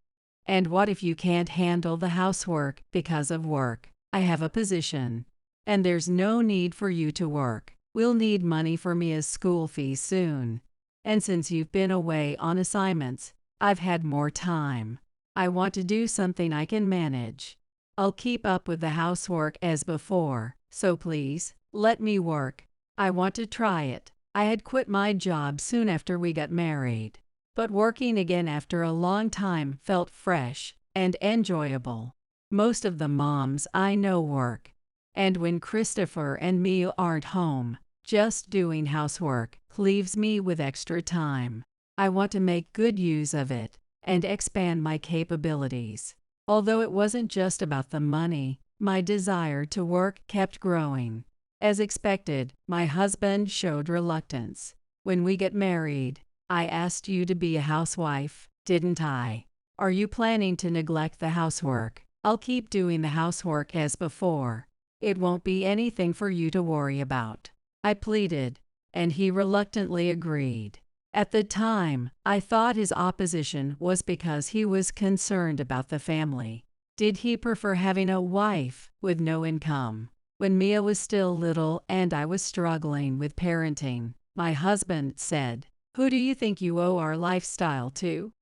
And what if you can't handle the housework because of work? I have a position, and there's no need for you to work. We'll need money for Mia's school fees soon. And since you've been away on assignments, I've had more time. I want to do something I can manage. I'll keep up with the housework as before, so please, let me work. I want to try it." I had quit my job soon after we got married, but working again after a long time felt fresh and enjoyable. Most of the moms I know work, and when Christopher and Mia aren't home, just doing housework leaves me with extra time. I want to make good use of it and expand my capabilities. Although it wasn't just about the money, my desire to work kept growing. As expected, my husband showed reluctance. When we get married, I asked you to be a housewife, didn't I? Are you planning to neglect the housework? I'll keep doing the housework as before. It won't be anything for you to worry about, I pleaded, and he reluctantly agreed. At the time, I thought his opposition was because he was concerned about the family. Did he prefer having a wife with no income? When Mia was still little and I was struggling with parenting, my husband said, "Who do you think you owe our lifestyle to?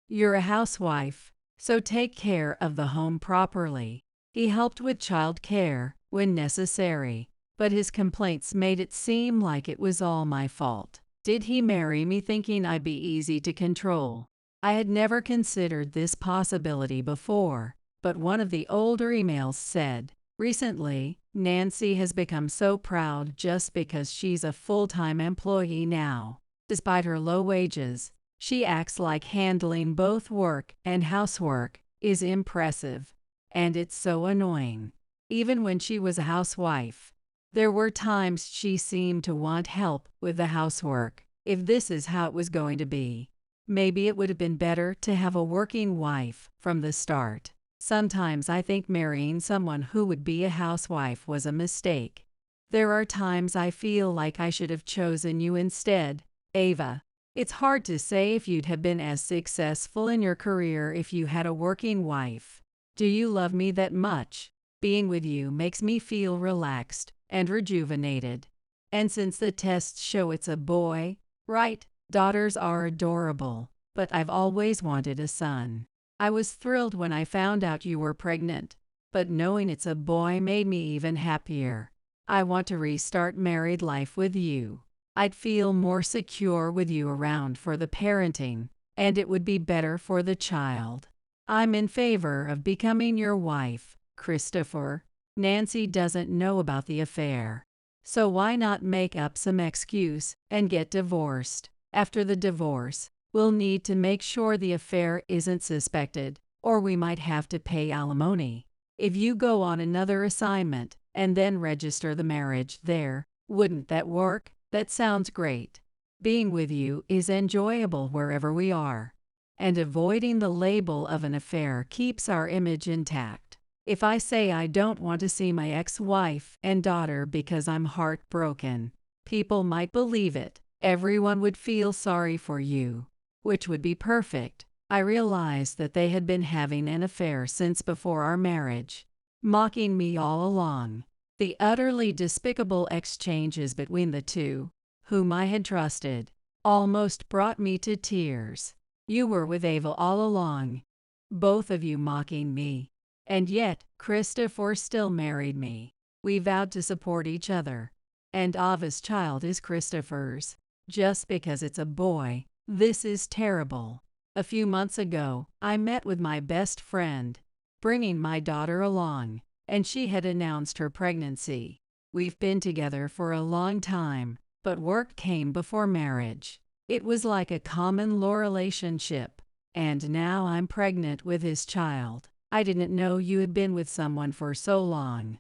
You're a housewife, so take care of the home properly." He helped with child care when necessary, but his complaints made it seem like it was all my fault. Did he marry me thinking I'd be easy to control? I had never considered this possibility before, but one of the older emails said, "Recently, Nancy has become so proud just because she's a full-time employee now. Despite her low wages, she acts like handling both work and housework is impressive, and it's so annoying." Even when she was a housewife, there were times she seemed to want help with the housework. If this is how it was going to be, maybe it would have been better to have a working wife from the start. Sometimes I think marrying someone who would be a housewife was a mistake. There are times I feel like I should have chosen you instead, Ava. It's hard to say if you'd have been as successful in your career if you had a working wife. Do you love me that much? Being with you makes me feel relaxed and rejuvenated. And since the tests show it's a boy, right? Daughters are adorable, but I've always wanted a son. I was thrilled when I found out you were pregnant, but knowing it's a boy made me even happier. I want to restart married life with you. I'd feel more secure with you around for the parenting, and it would be better for the child. I'm in favor of becoming your wife, Christopher. Nancy doesn't know about the affair, so why not make up some excuse and get divorced? After the divorce, we'll need to make sure the affair isn't suspected, or we might have to pay alimony. If you go on another assignment and then register the marriage there, wouldn't that work? That sounds great. Being with you is enjoyable wherever we are, and avoiding the label of an affair keeps our image intact. If I say I don't want to see my ex-wife and daughter because I'm heartbroken, people might believe it. Everyone would feel sorry for you, which would be perfect. I realized that they had been having an affair since before our marriage, mocking me all along. The utterly despicable exchanges between the two, whom I had trusted, almost brought me to tears. You were with Ava all along, both of you mocking me. And yet, Christopher still married me. We vowed to support each other. And Ava's child is Christopher's. Just because it's a boy. This is terrible. A few months ago, I met with my best friend, bringing my daughter along, and she had announced her pregnancy. We've been together for a long time, but work came before marriage. It was like a common law relationship, and now I'm pregnant with his child. I didn't know you had been with someone for so long.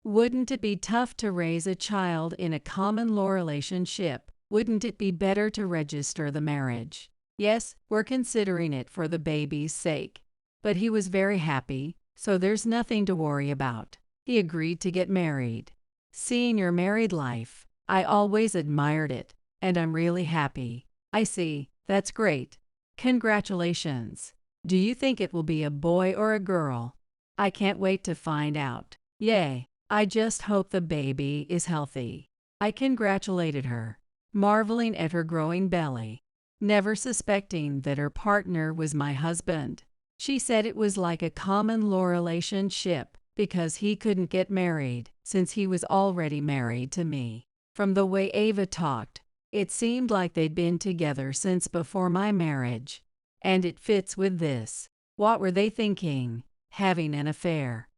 Wouldn't it be tough to raise a child in a common law relationship? Wouldn't it be better to register the marriage? Yes, we're considering it for the baby's sake. But he was very happy, so there's nothing to worry about. He agreed to get married. Seeing your married life, I always admired it, and I'm really happy. I see, that's great. Congratulations. Do you think it will be a boy or a girl? I can't wait to find out. Yay, I just hope the baby is healthy. I congratulated her, marveling at her growing belly, never suspecting that her partner was my husband. She said it was like a common law relationship because he couldn't get married since he was already married to me. From the way Ava talked, it seemed like they'd been together since before my marriage. And it fits with this. What were they thinking? Having an affair.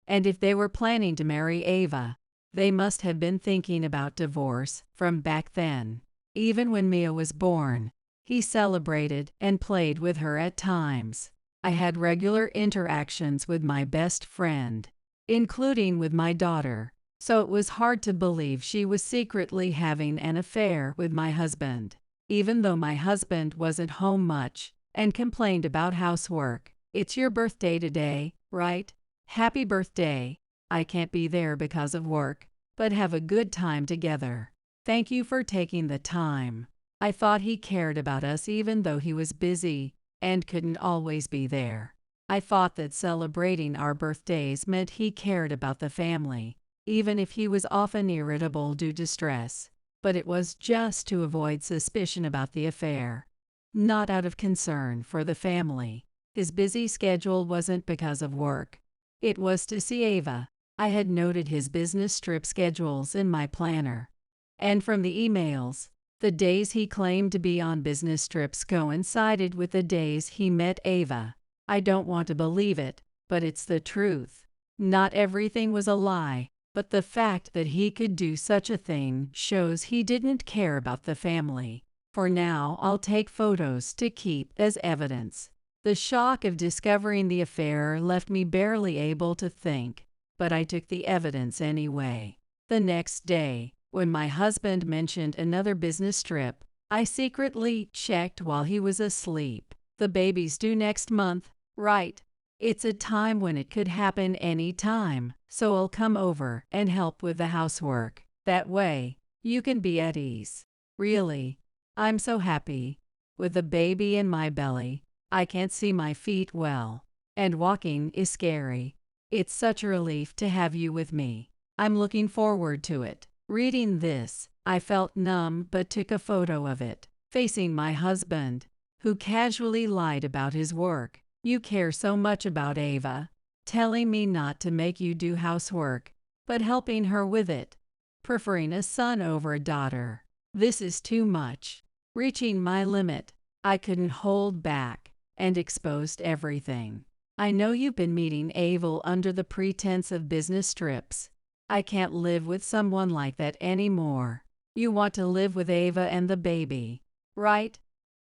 And if they were planning to marry Ava, they must have been thinking about divorce from back then. Even when Mia was born, he celebrated and played with her at times. I had regular interactions with my best friend, including with my daughter, so it was hard to believe she was secretly having an affair with my husband, even though my husband wasn't home much and complained about housework. It's your birthday today, right? Happy birthday. I can't be there because of work, but have a good time together. Thank you for taking the time. I thought he cared about us even though he was busy and couldn't always be there. I thought that celebrating our birthdays meant he cared about the family, even if he was often irritable due to stress. But it was just to avoid suspicion about the affair, not out of concern for the family. His busy schedule wasn't because of work. It was to see Ava. I had noted his business trip schedules in my planner. And from the emails, the days he claimed to be on business trips coincided with the days he met Ava. I don't want to believe it, but it's the truth. Not everything was a lie, but the fact that he could do such a thing shows he didn't care about the family. For now, I'll take photos to keep as evidence. The shock of discovering the affair left me barely able to think, but I took the evidence anyway. The next day, when my husband mentioned another business trip, I secretly checked while he was asleep. The baby's due next month, right? It's a time when it could happen any time, so I'll come over and help with the housework. That way, you can be at ease. Really, I'm so happy. With the baby in my belly, I can't see my feet well, and walking is scary. It's such a relief to have you with me. I'm looking forward to it. Reading this, I felt numb but took a photo of it, facing my husband, who casually lied about his work. You care so much about Ava, telling me not to make you do housework, but helping her with it, preferring a son over a daughter. This is too much. Reaching my limit, I couldn't hold back and exposed everything. I know you've been meeting Ava under the pretense of business trips. I can't live with someone like that anymore. You want to live with Ava and the baby, right?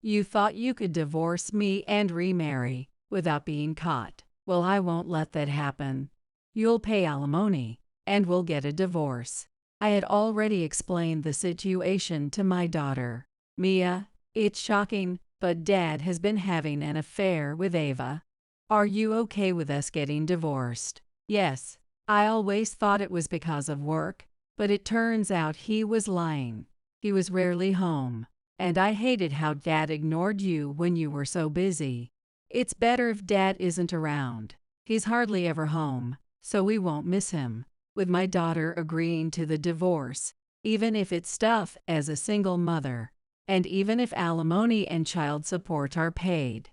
You thought you could divorce me and remarry without being caught. Well, I won't let that happen. You'll pay alimony, and we'll get a divorce. I had already explained the situation to my daughter. Mia, it's shocking, but Dad has been having an affair with Ava. Are you okay with us getting divorced? Yes. I always thought it was because of work, but it turns out he was lying. He was rarely home, and I hated how Dad ignored you when you were so busy. It's better if Dad isn't around. He's hardly ever home, so we won't miss him. With my daughter agreeing to the divorce, even if it's tough as a single mother, and even if alimony and child support are paid,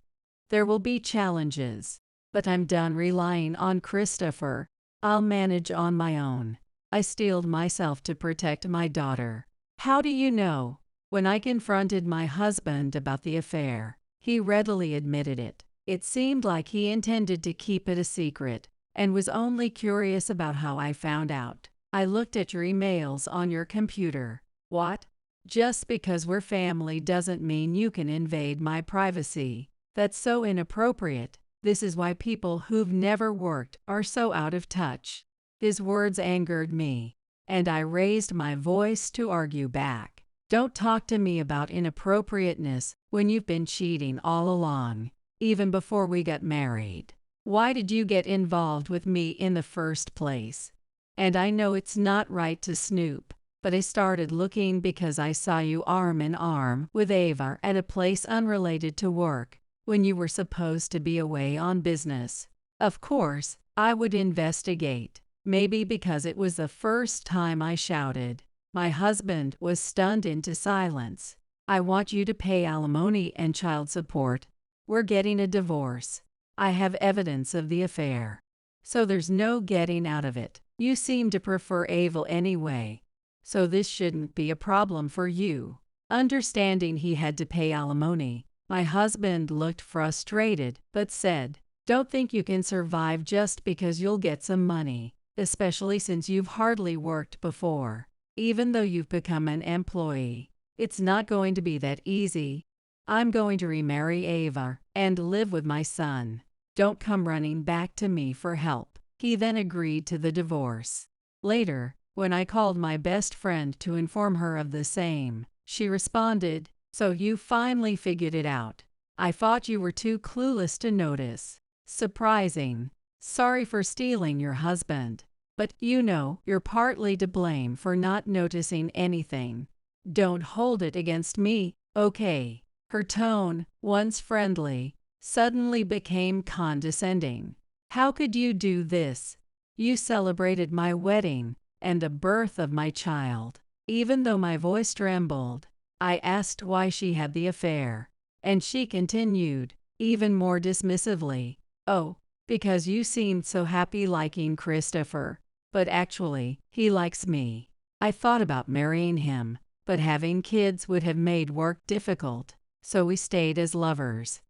there will be challenges. but I'm done relying on Christopher. I'll manage on my own. I steeled myself to protect my daughter. How do you know? When I confronted my husband about the affair, he readily admitted it. It seemed like he intended to keep it a secret and was only curious about how I found out. I looked at your emails on your computer. What? Just because we're family doesn't mean you can invade my privacy. That's so inappropriate. This is why people who've never worked are so out of touch. His words angered me, and I raised my voice to argue back. Don't talk to me about inappropriateness when you've been cheating all along, even before we got married. Why did you get involved with me in the first place? And I know it's not right to snoop, but I started looking because I saw you arm in arm with Ava at a place unrelated to work when you were supposed to be away on business. Of course, I would investigate, maybe because it was the first time I shouted. My husband was stunned into silence. I want you to pay alimony and child support. We're getting a divorce. I have evidence of the affair. So there's no getting out of it. You seem to prefer Ava anyway, so this shouldn't be a problem for you. Understanding he had to pay alimony, my husband looked frustrated but said, "Don't think you can survive just because you'll get some money, especially since you've hardly worked before. Even though you've become an employee, it's not going to be that easy. I'm going to remarry Ava and live with my son. Don't come running back to me for help." He then agreed to the divorce. Later, when I called my best friend to inform her of the same, she responded, "So you finally figured it out. I thought you were too clueless to notice. Surprising. Sorry for stealing your husband. But you know, you're partly to blame for not noticing anything. Don't hold it against me, okay?" Her tone, once friendly, suddenly became condescending. "How could you do this? You celebrated my wedding and the birth of my child." Even though my voice trembled, I asked why she had the affair, and she continued, even more dismissively, "Oh, because you seemed so happy liking Christopher, but actually, he likes me. I thought about marrying him, but having kids would have made work difficult, so we stayed as lovers.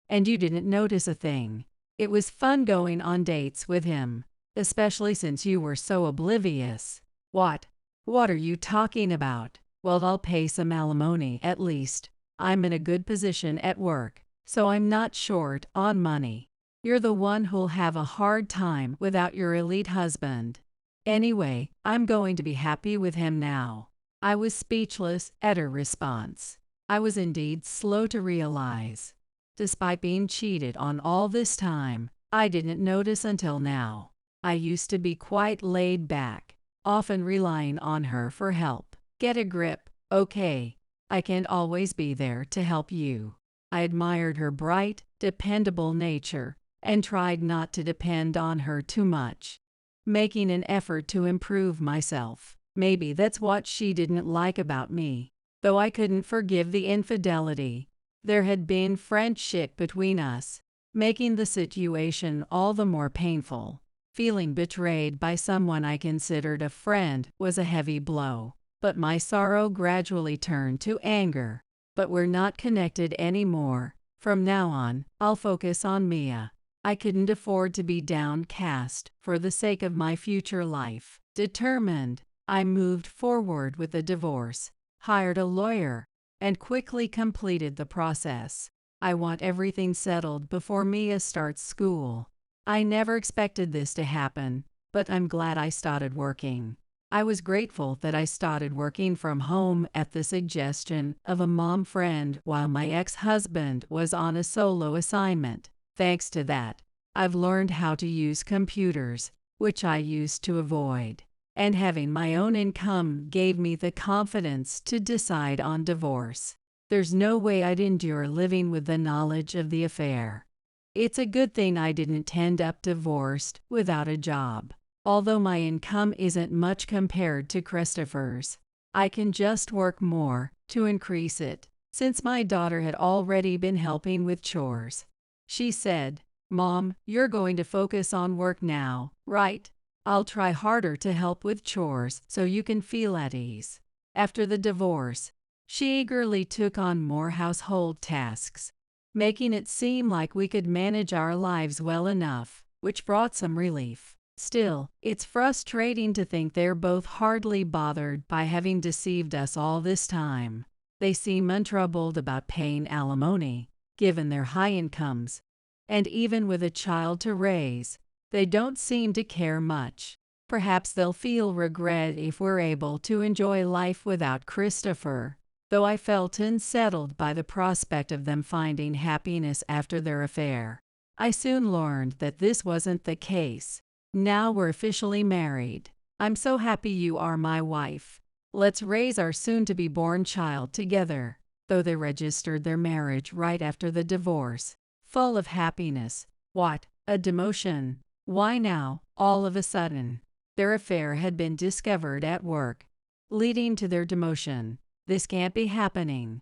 And you didn't notice a thing. It was fun going on dates with him, especially since you were so oblivious." What? What are you talking about? Well, I'll pay some alimony at least. I'm in a good position at work, so I'm not short on money. You're the one who'll have a hard time without your elite husband. Anyway, I'm going to be happy with him now. I was speechless at her response. I was indeed slow to realize. Despite being cheated on all this time, I didn't notice until now. I used to be quite laid back, often relying on her for help. Get a grip, okay? I can't always be there to help you. I admired her bright, dependable nature and tried not to depend on her too much, making an effort to improve myself. Maybe that's what she didn't like about me. Though I couldn't forgive the infidelity, there had been friendship between us, making the situation all the more painful. Feeling betrayed by someone I considered a friend was a heavy blow, but my sorrow gradually turned to anger. But we're not connected anymore. From now on, I'll focus on Mia. I couldn't afford to be downcast for the sake of my future life. Determined, I moved forward with the divorce, hired a lawyer, and quickly completed the process. I want everything settled before Mia starts school. I never expected this to happen, but I'm glad I started working. I was grateful that I started working from home at the suggestion of a mom friend while my ex-husband was on a solo assignment. Thanks to that, I've learned how to use computers, which I used to avoid. And having my own income gave me the confidence to decide on divorce. There's no way I'd endure living with the knowledge of the affair. It's a good thing I didn't end up divorced without a job. Although my income isn't much compared to Christopher's, I can just work more to increase it, since my daughter had already been helping with chores. She said, "Mom, you're going to focus on work now, right? I'll try harder to help with chores so you can feel at ease." After the divorce, she eagerly took on more household tasks, making it seem like we could manage our lives well enough, which brought some relief. Still, it's frustrating to think they're both hardly bothered by having deceived us all this time. They seem untroubled about paying alimony, given their high incomes, and even with a child to raise, they don't seem to care much. Perhaps they'll feel regret if we're able to enjoy life without Christopher, though I felt unsettled by the prospect of them finding happiness after their affair. I soon learned that this wasn't the case. Now we're officially married. I'm so happy you are my wife. Let's raise our soon-to-be-born child together. Though they registered their marriage right after the divorce, full of happiness. What a demotion! Why now, all of a sudden? Their affair had been discovered at work, leading to their demotion. This can't be happening.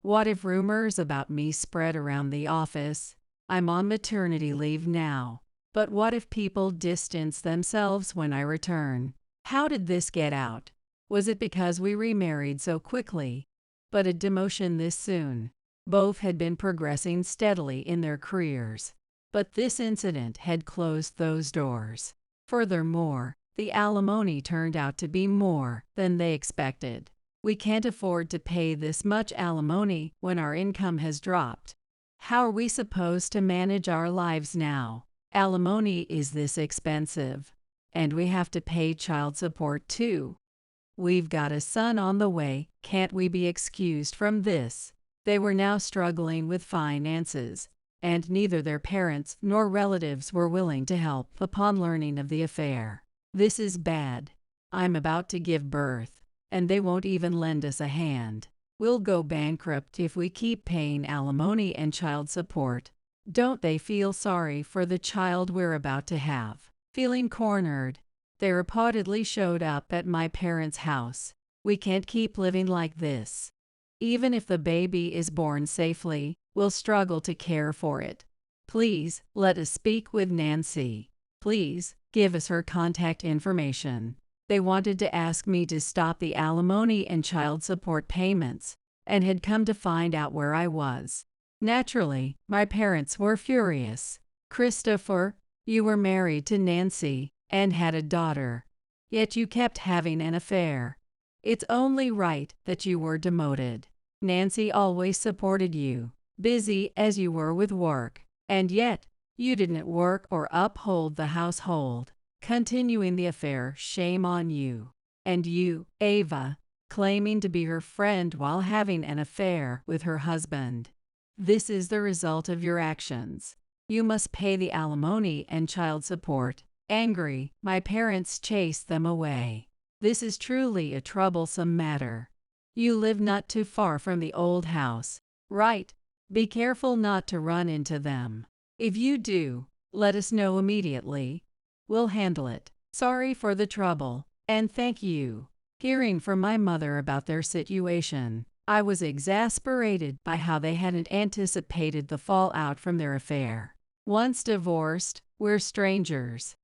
What if rumors about me spread around the office? I'm on maternity leave now. But what if people distance themselves when I return? How did this get out? Was it because we remarried so quickly? But a demotion this soon. Both had been progressing steadily in their careers. But this incident had closed those doors. Furthermore, the alimony turned out to be more than they expected. We can't afford to pay this much alimony when our income has dropped. How are we supposed to manage our lives now? Alimony is this expensive, and we have to pay child support too. We've got a son on the way, can't we be excused from this? They were now struggling with finances, and neither their parents nor relatives were willing to help upon learning of the affair. This is bad. I'm about to give birth, and they won't even lend us a hand. We'll go bankrupt if we keep paying alimony and child support. Don't they feel sorry for the child we're about to have? Feeling cornered, they reportedly showed up at my parents' house. We can't keep living like this. Even if the baby is born safely, we'll struggle to care for it. Please, let us speak with Nancy. Please, give us her contact information. They wanted to ask me to stop the alimony and child support payments, and had come to find out where I was. Naturally, my parents were furious. Christopher, you were married to Nancy and had a daughter, yet you kept having an affair. It's only right that you were demoted. Nancy always supported you, busy as you were with work, and yet you didn't work or uphold the household. Continuing the affair, shame on you. And you, Ava, claiming to be her friend while having an affair with her husband. This is the result of your actions. You must pay the alimony and child support. Angry, my parents chased them away. This is truly a troublesome matter. You live not too far from the old house, right? Be careful not to run into them. If you do, let us know immediately. We'll handle it. Sorry for the trouble, and thank you. Hearing from my mother about their situation, I was exasperated by how they hadn't anticipated the fallout from their affair. Once divorced, we're strangers,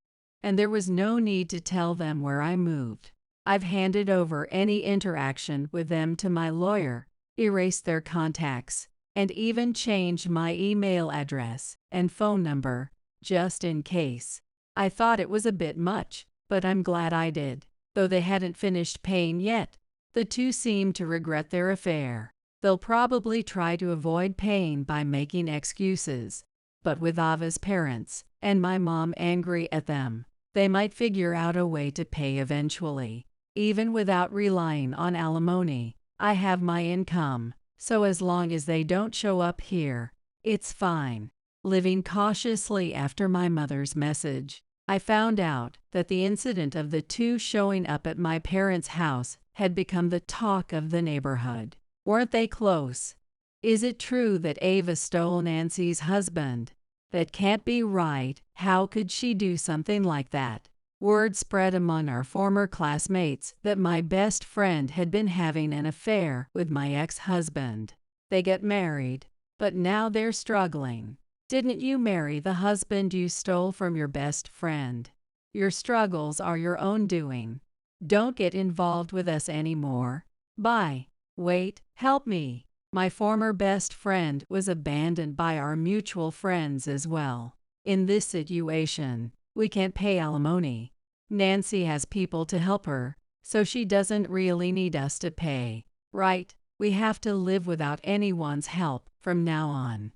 and there was no need to tell them where I moved. I've handed over any interaction with them to my lawyer, erased their contacts, and even changed my email address and phone number, just in case. I thought it was a bit much, but I'm glad I did. Though they hadn't finished paying yet, the two seemed to regret their affair. They'll probably try to avoid paying by making excuses. But with Ava's parents, and my mom angry at them, they might figure out a way to pay eventually. Even without relying on alimony, I have my income, so as long as they don't show up here, it's fine. Living cautiously after my mother's message, I found out that the incident of the two showing up at my parents' house had become the talk of the neighborhood. Weren't they close? Is it true that Ava stole Nancy's husband? That can't be right. How could she do something like that? Word spread among our former classmates that my best friend had been having an affair with my ex-husband. They got married, but now they're struggling. Didn't you marry the husband you stole from your best friend? Your struggles are your own doing. Don't get involved with us anymore. Bye. Wait, help me. My former best friend was abandoned by our mutual friends as well. In this situation, we can't pay alimony. Nancy has people to help her, so she doesn't really need us to pay. Right? We have to live without anyone's help from now on.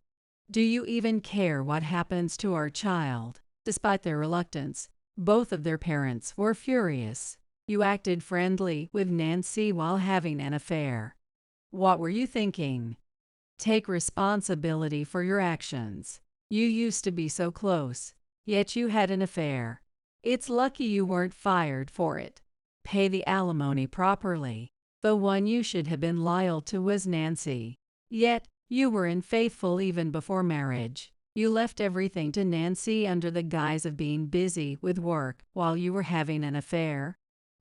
Do you even care what happens to our child? Despite their reluctance, both of their parents were furious. You acted friendly with Nancy while having an affair. What were you thinking? Take responsibility for your actions. You used to be so close, yet you had an affair. It's lucky you weren't fired for it. Pay the alimony properly. The one you should have been loyal to was Nancy. Yet, you were unfaithful even before marriage. You left everything to Nancy under the guise of being busy with work while you were having an affair.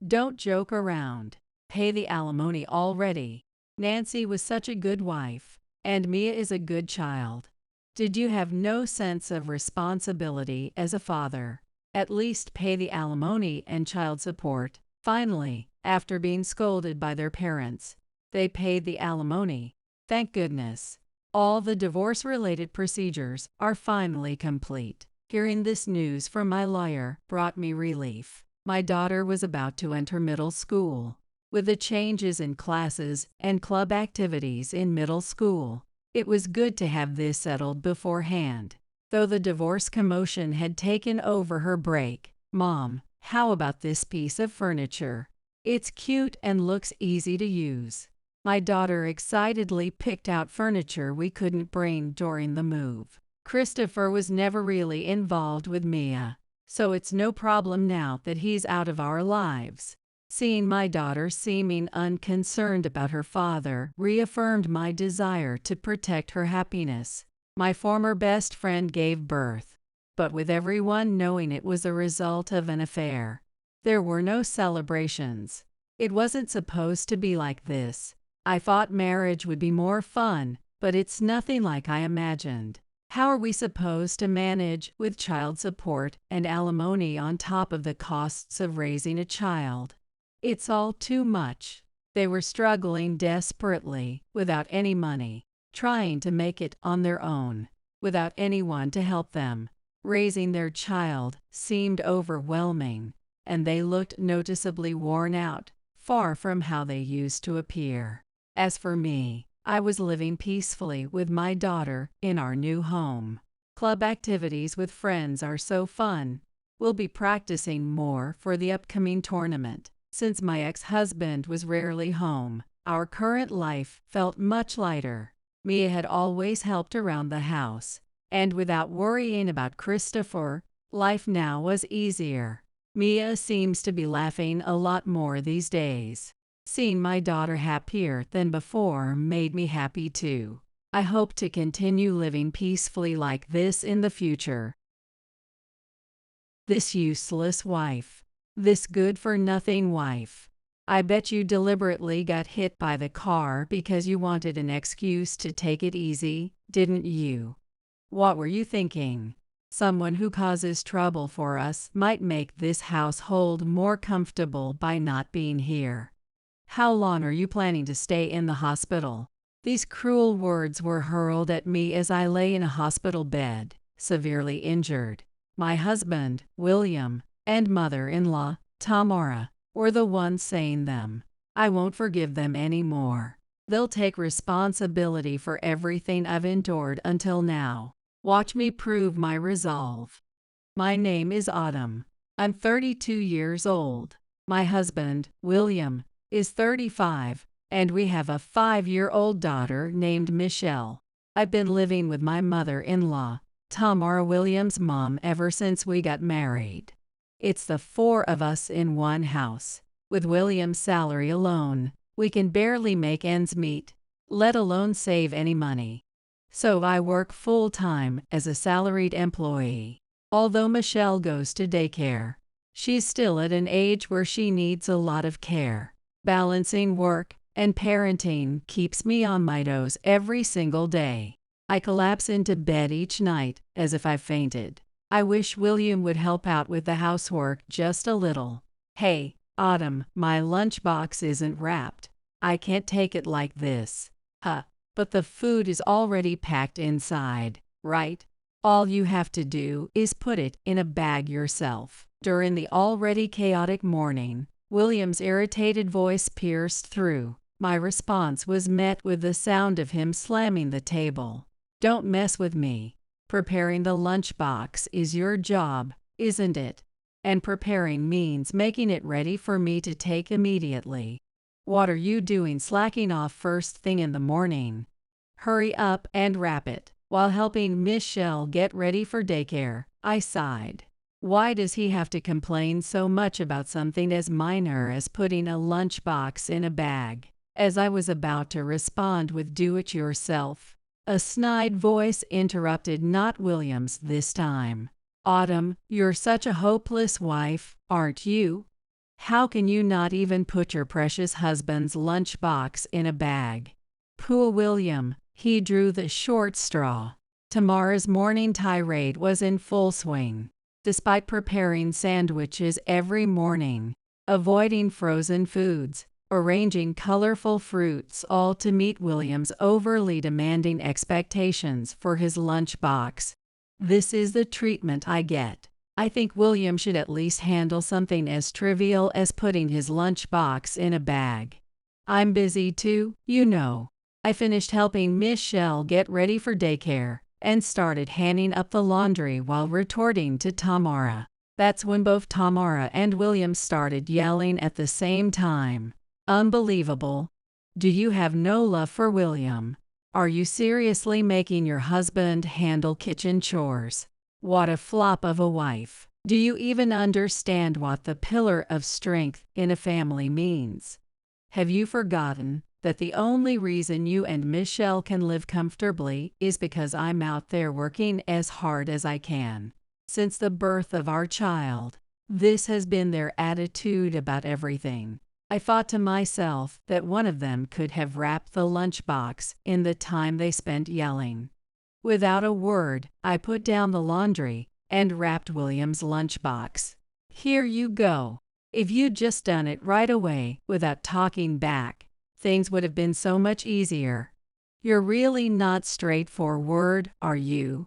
Don't joke around. Pay the alimony already. Nancy was such a good wife, and Mia is a good child. Did you have no sense of responsibility as a father? At least pay the alimony and child support. Finally, after being scolded by their parents, they paid the alimony. Thank goodness. All the divorce-related procedures are finally complete. Hearing this news from my lawyer brought me relief. My daughter was about to enter middle school. With the changes in classes and club activities in middle school, it was good to have this settled beforehand. Though the divorce commotion had taken over her break, "Mom, how about this piece of furniture? It's cute and looks easy to use." My daughter excitedly picked out furniture we couldn't bring during the move. Christopher was never really involved with Mia, so it's no problem now that he's out of our lives. Seeing my daughter seeming unconcerned about her father reaffirmed my desire to protect her happiness. My former best friend gave birth, but with everyone knowing it was a result of an affair. There were no celebrations. It wasn't supposed to be like this. I thought marriage would be more fun, but it's nothing like I imagined. How are we supposed to manage with child support and alimony on top of the costs of raising a child? It's all too much. They were struggling desperately, without any money, trying to make it on their own, without anyone to help them. Raising their child seemed overwhelming, and they looked noticeably worn out, far from how they used to appear. As for me, I was living peacefully with my daughter in our new home. Club activities with friends are so fun. We'll be practicing more for the upcoming tournament. Since my ex-husband was rarely home, our current life felt much lighter. Mia had always helped around the house, and without worrying about Christopher, life now was easier. Mia seems to be laughing a lot more these days. Seeing my daughter happier than before made me happy too. I hope to continue living peacefully like this in the future. This useless wife. This good-for-nothing wife. I bet you deliberately got hit by the car because you wanted an excuse to take it easy, didn't you? What were you thinking? Someone who causes trouble for us might make this household more comfortable by not being here. How long are you planning to stay in the hospital? These cruel words were hurled at me as I lay in a hospital bed, severely injured. My husband, William, and mother-in-law, Tamara, were the ones saying them. I won't forgive them anymore. They'll take responsibility for everything I've endured until now. Watch me prove my resolve. My name is Autumn. I'm 32 years old. My husband, William, is 35, and we have a 5-year-old daughter named Michelle. I've been living with my mother-in-law, Tamara Williams' mom, ever since we got married. It's the 4 of us in one house. With William's salary alone, we can barely make ends meet, let alone save any money. So I work full-time as a salaried employee. Although Michelle goes to daycare, she's still at an age where she needs a lot of care. Balancing work and parenting keeps me on my toes every single day. I collapse into bed each night, as if I fainted. I wish William would help out with the housework just a little. Hey, Autumn, my lunchbox isn't wrapped. I can't take it like this. But the food is already packed inside, right? All you have to do is put it in a bag yourself. During the already chaotic morning, William's irritated voice pierced through. My response was met with the sound of him slamming the table. Don't mess with me. Preparing the lunchbox is your job, isn't it? And preparing means making it ready for me to take immediately. What are you doing slacking off first thing in the morning? Hurry up and wrap it. While helping Michelle get ready for daycare, I sighed. Why does he have to complain so much about something as minor as putting a lunchbox in a bag? As I was about to respond with do-it-yourself, a snide voice interrupted, not William's this time. Autumn, you're such a hopeless wife, aren't you? How can you not even put your precious husband's lunchbox in a bag? Poor William, he drew the short straw. Tamara's morning tirade was in full swing. Despite preparing sandwiches every morning, avoiding frozen foods, arranging colorful fruits, all to meet William's overly demanding expectations for his lunchbox. This is the treatment I get. I think William should at least handle something as trivial as putting his lunchbox in a bag. I'm busy too, you know. I finished helping Michelle get ready for daycare and started hanging up the laundry while retorting to Tamara. That's when both Tamara and William started yelling at the same time. Unbelievable. Do you have no love for William? Are you seriously making your husband handle kitchen chores? What a flop of a wife. Do you even understand what the pillar of strength in a family means? Have you forgotten that the only reason you and Michelle can live comfortably is because I'm out there working as hard as I can? Since the birth of our child, this has been their attitude about everything. I thought to myself that one of them could have wrapped the lunchbox in the time they spent yelling. Without a word, I put down the laundry and wrapped William's lunchbox. Here you go. If you'd just done it right away without talking back, things would have been so much easier. You're really not straightforward, are you?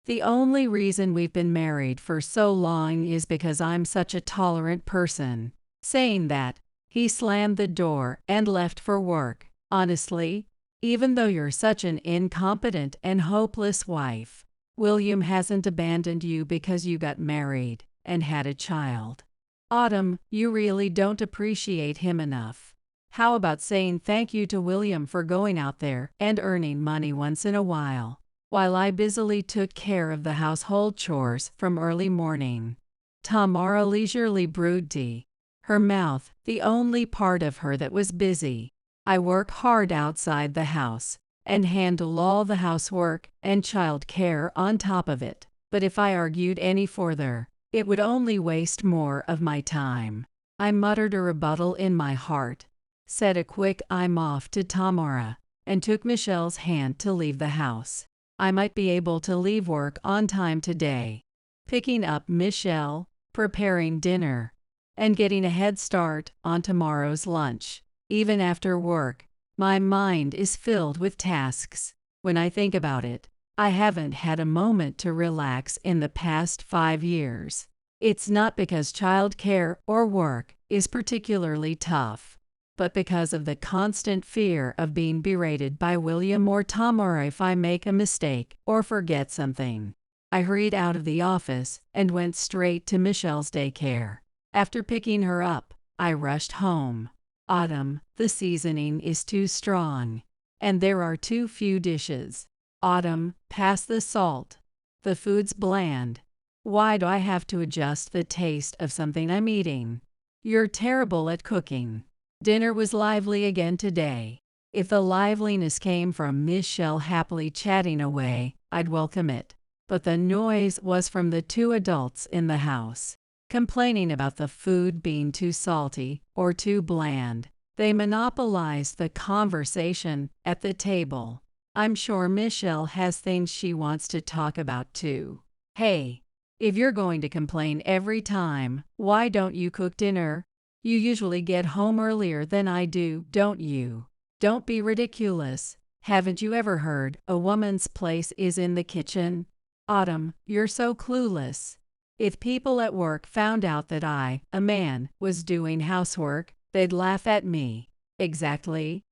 The only reason we've been married for so long is because I'm such a tolerant person. Saying that, he slammed the door and left for work. Honestly, even though you're such an incompetent and hopeless wife, William hasn't abandoned you because you got married and had a child. Autumn, you really don't appreciate him enough. How about saying thank you to William for going out there and earning money once in a while I busily took care of the household chores from early morning? Tamara leisurely brewed tea, her mouth the only part of her that was busy. I work hard outside the house and handle all the housework and child care on top of it, but if I argued any further, it would only waste more of my time. I muttered a rebuttal in my heart, said a quick "I'm off" to Tamara, and took Michelle's hand to leave the house. I might be able to leave work on time today. Picking up Michelle, preparing dinner, and getting a head start on tomorrow's lunch. Even after work, my mind is filled with tasks. When I think about it, I haven't had a moment to relax in the past 5 years. It's not because childcare or work is particularly tough, but because of the constant fear of being berated by William or Tamara if I make a mistake or forget something. I hurried out of the office and went straight to Michelle's daycare. After picking her up, I rushed home. Autumn, the seasoning is too strong, and there are too few dishes. Autumn, pass the salt. The food's bland. Why do I have to adjust the taste of something I'm eating? You're terrible at cooking. Dinner was lively again today. If the liveliness came from Michelle happily chatting away, I'd welcome it. But the noise was from the 2 adults in the house, complaining about the food being too salty or too bland. They monopolized the conversation at the table. I'm sure Michelle has things she wants to talk about too. Hey, if you're going to complain every time, why don't you cook dinner? You usually get home earlier than I do, don't you? Don't be ridiculous. Haven't you ever heard, a woman's place is in the kitchen? Autumn, you're so clueless. If people at work found out that I, a man, was doing housework, they'd laugh at me. Exactly.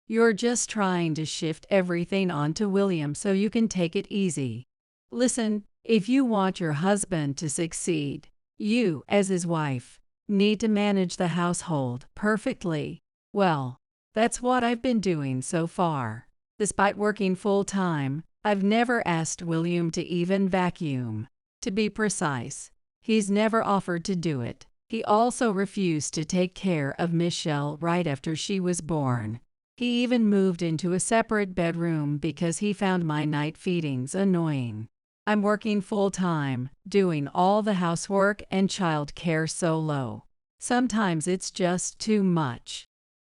You're just trying to shift everything onto William so you can take it easy. Listen, if you want your husband to succeed, you, as his wife, need to manage the household perfectly. Well, that's what I've been doing so far. Despite working full-time, I've never asked William to even vacuum. To be precise, he's never offered to do it. He also refused to take care of Michelle right after she was born. He even moved into a separate bedroom because he found my night feedings annoying. I'm working full-time, doing all the housework and child care solo. Sometimes it's just too much.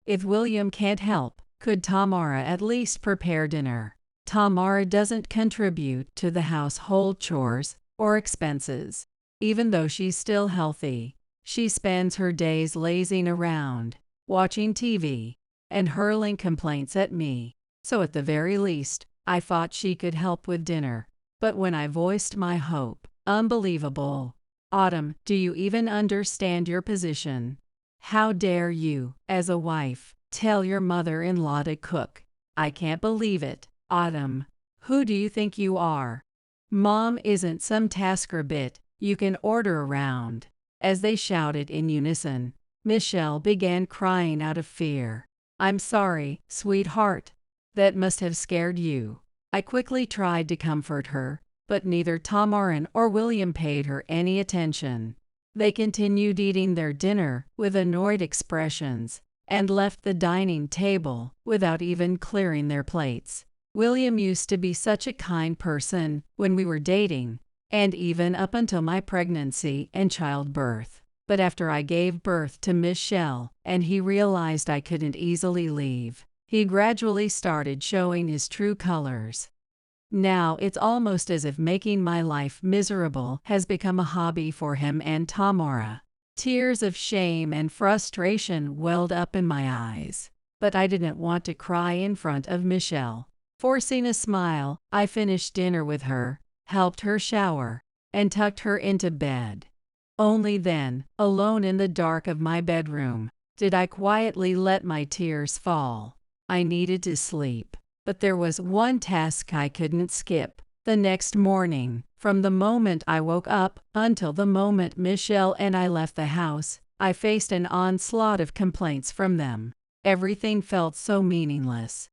If William can't help, could Tamara at least prepare dinner? Tamara doesn't contribute to the household chores or expenses. Even though she's still healthy, she spends her days lazing around, watching TV, and hurling complaints at me. So at the very least, I thought she could help with dinner. But when I voiced my hope, unbelievable. Autumn, do you even understand your position? How dare you, as a wife, tell your mother-in-law to cook? I can't believe it. Autumn, who do you think you are? Mom isn't some TaskRabbit you can order around. As they shouted in unison, Michelle began crying out of fear. I'm sorry, sweetheart. That must have scared you. I quickly tried to comfort her, but neither Tamarin or William paid her any attention. They continued eating their dinner with annoyed expressions and left the dining table without even clearing their plates. William used to be such a kind person when we were dating, and even up until my pregnancy and childbirth. But after I gave birth to Michelle and he realized I couldn't easily leave, he gradually started showing his true colors. Now it's almost as if making my life miserable has become a hobby for him and Tamara. Tears of shame and frustration welled up in my eyes, but I didn't want to cry in front of Michelle. Forcing a smile, I finished dinner with her, helped her shower, and tucked her into bed. Only then, alone in the dark of my bedroom, did I quietly let my tears fall. I needed to sleep, but there was one task I couldn't skip. The next morning, from the moment I woke up until the moment Michelle and I left the house, I faced an onslaught of complaints from them. Everything felt so meaningless.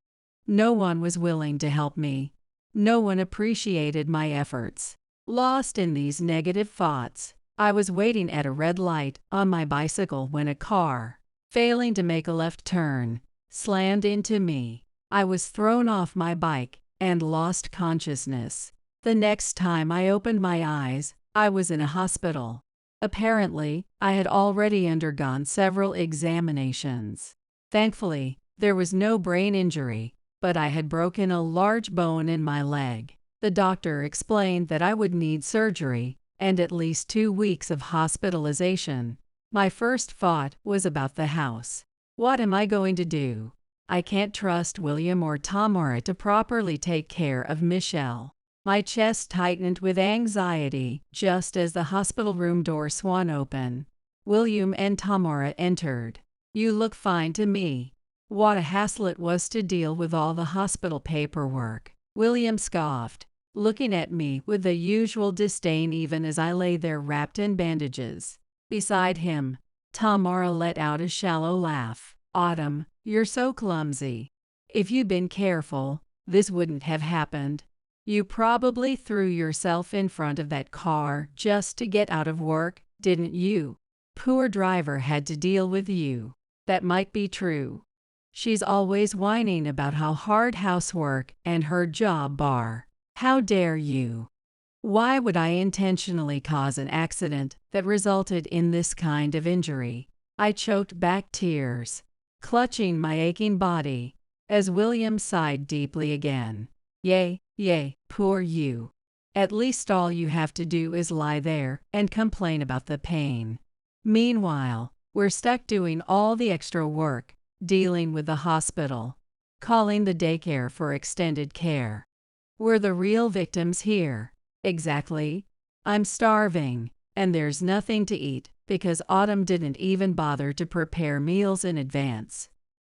No one was willing to help me. No one appreciated my efforts. Lost in these negative thoughts, I was waiting at a red light on my bicycle when a car, failing to make a left turn, slammed into me. I was thrown off my bike and lost consciousness. The next time I opened my eyes, I was in a hospital. Apparently, I had already undergone several examinations. Thankfully, there was no brain injury, but I had broken a large bone in my leg. The doctor explained that I would need surgery and at least 2 weeks of hospitalization. My first thought was about the house. What am I going to do? I can't trust William or Tamara to properly take care of Michelle. My chest tightened with anxiety just as the hospital room door swung open. William and Tamara entered. You look fine to me. What a hassle it was to deal with all the hospital paperwork. William scoffed, looking at me with the usual disdain even as I lay there wrapped in bandages. Beside him, Tamara let out a shallow laugh. Autumn, you're so clumsy. If you'd been careful, this wouldn't have happened. You probably threw yourself in front of that car just to get out of work, didn't you? Poor driver had to deal with you. That might be true. She's always whining about how hard housework and her job are. How dare you? Why would I intentionally cause an accident that resulted in this kind of injury? I choked back tears, clutching my aching body. as William sighed deeply again. Yay, yay, poor you. At least all you have to do is lie there and complain about the pain. Meanwhile, we're stuck doing all the extra work, dealing with the hospital, calling the daycare for extended care. We're the real victims here. Exactly. I'm starving, and there's nothing to eat because Autumn didn't even bother to prepare meals in advance.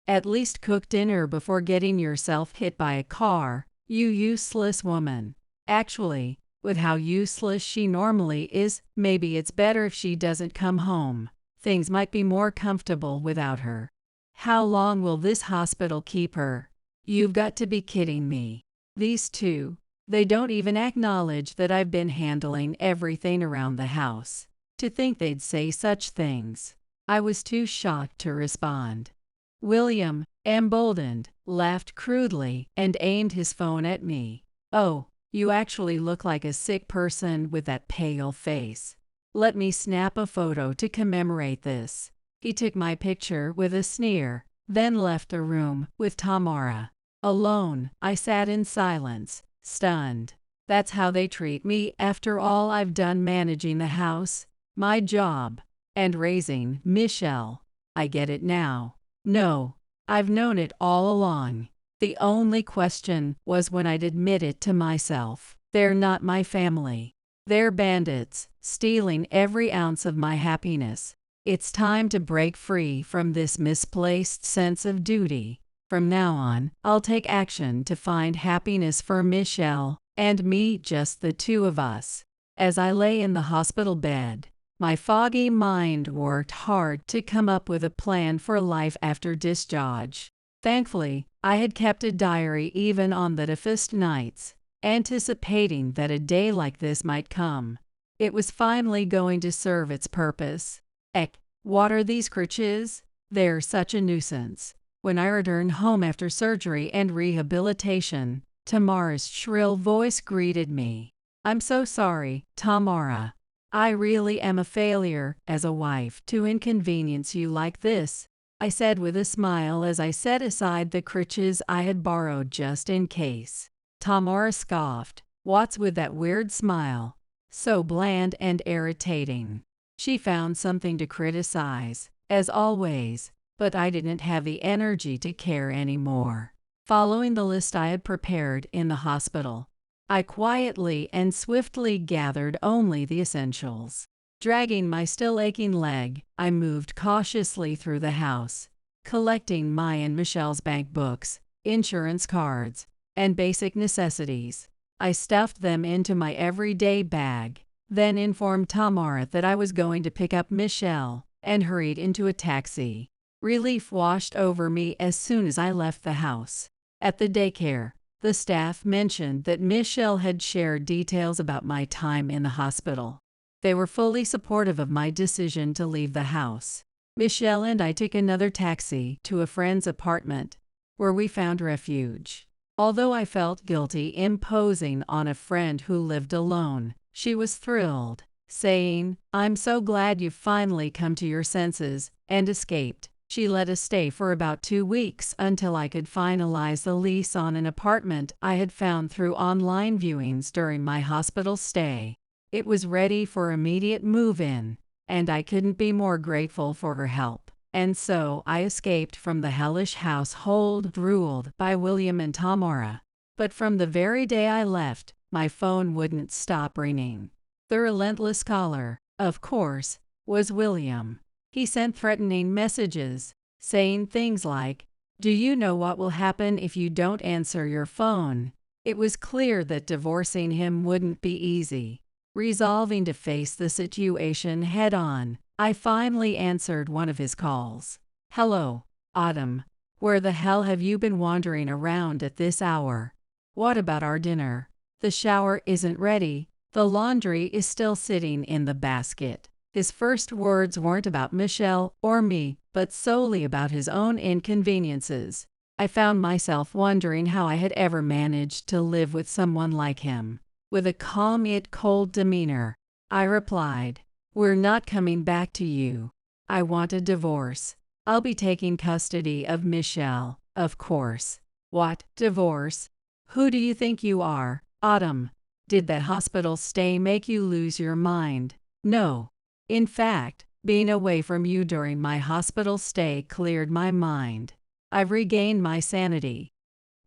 At least cook dinner before getting yourself hit by a car, you useless woman. Actually, with how useless she normally is, maybe it's better if she doesn't come home. Things might be more comfortable without her. How long will this hospital keep her? You've got to be kidding me. These two, they don't even acknowledge that I've been handling everything around the house. To think they'd say such things. I was too shocked to respond. William, emboldened, laughed crudely and aimed his phone at me. Oh, you actually look like a sick person with that pale face. Let me snap a photo to commemorate this. He took my picture with a sneer, then left the room with Tamara. Alone, I sat in silence, stunned. That's how they treat me after all I've done managing the house, my job, and raising Michelle. I get it now. No, I've known it all along. The only question was when I'd admit it to myself. They're not my family. They're bandits, stealing every ounce of my happiness. It's time to break free from this misplaced sense of duty. From now on, I'll take action to find happiness for Michelle and me, just the two of us. As I lay in the hospital bed, my foggy mind worked hard to come up with a plan for life after discharge. Thankfully, I had kept a diary even on the toughest nights, anticipating that a day like this might come. It was finally going to serve its purpose. Eck, what are these crutches? They're such a nuisance. When I returned home after surgery and rehabilitation, Tamara's shrill voice greeted me. I'm so sorry, Tamara. I really am a failure as a wife to inconvenience you like this, I said with a smile as I set aside the crutches I had borrowed just in case. Tamara scoffed. What's with that weird smile? So bland and irritating. She found something to criticize, as always, but I didn't have the energy to care anymore. Following the list I had prepared in the hospital, I quietly and swiftly gathered only the essentials. Dragging my still aching leg, I moved cautiously through the house, collecting my and Michelle's bank books, insurance cards, and basic necessities. I stuffed them into my everyday bag, then informed Tamara that I was going to pick up Michelle, and hurried into a taxi. Relief washed over me as soon as I left the house. At the daycare, the staff mentioned that Michelle had shared details about my time in the hospital. They were fully supportive of my decision to leave the house. Michelle and I took another taxi to a friend's apartment, where we found refuge. Although I felt guilty imposing on a friend who lived alone, she was thrilled, saying, "I'm so glad you've finally come to your senses and escaped." She let us stay for about 2 weeks until I could finalize the lease on an apartment I had found through online viewings during my hospital stay. It was ready for immediate move-in, and I couldn't be more grateful for her help. And so I escaped from the hellish household ruled by William and Tamara. But from the very day I left, my phone wouldn't stop ringing. The relentless caller, of course, was William. He sent threatening messages, saying things like, "Do you know what will happen if you don't answer your phone?" It was clear that divorcing him wouldn't be easy. Resolving to face the situation head-on, I finally answered one of his calls. "Hello, Autumn. Where the hell have you been wandering around at this hour? What about our dinner? The shower isn't ready. The laundry is still sitting in the basket." His first words weren't about Michelle or me, but solely about his own inconveniences. I found myself wondering how I had ever managed to live with someone like him. With a calm yet cold demeanor, I replied, "We're not coming back to you. I want a divorce. I'll be taking custody of Michelle, of course. What, divorce? Who do you think you are, Autumn? Did that hospital stay make you lose your mind? No. In fact, being away from you during my hospital stay cleared my mind. I've regained my sanity.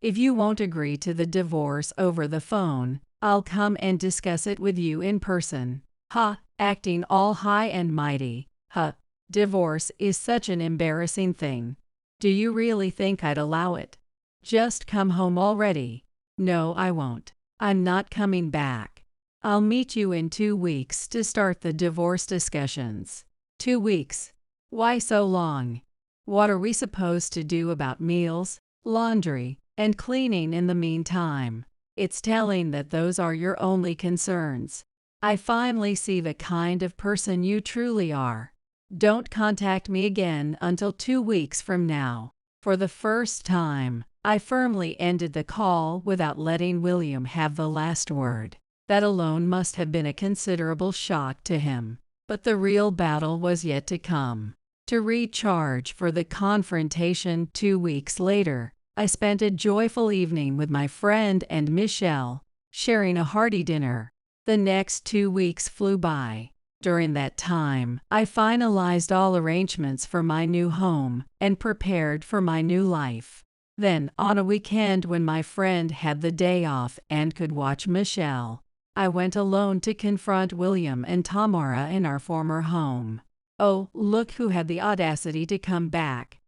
If you won't agree to the divorce over the phone, I'll come and discuss it with you in person. Ha, acting all high and mighty. Ha, divorce is such an embarrassing thing. Do you really think I'd allow it? Just come home already. No, I won't. I'm not coming back. I'll meet you in 2 weeks to start the divorce discussions. 2 weeks? Why so long? What are we supposed to do about meals, laundry, and cleaning in the meantime? It's telling that those are your only concerns. I finally see the kind of person you truly are. Don't contact me again until 2 weeks from now. For the first time, I firmly ended the call without letting William have the last word. That alone must have been a considerable shock to him. But the real battle was yet to come. To recharge for the confrontation 2 weeks later, I spent a joyful evening with my friend and Michelle, sharing a hearty dinner. The next 2 weeks flew by. During that time, I finalized all arrangements for my new home and prepared for my new life. Then, on a weekend when my friend had the day off and could watch Michelle, I went alone to confront William and Tamara in our former home. Oh, look who had the audacity to come back.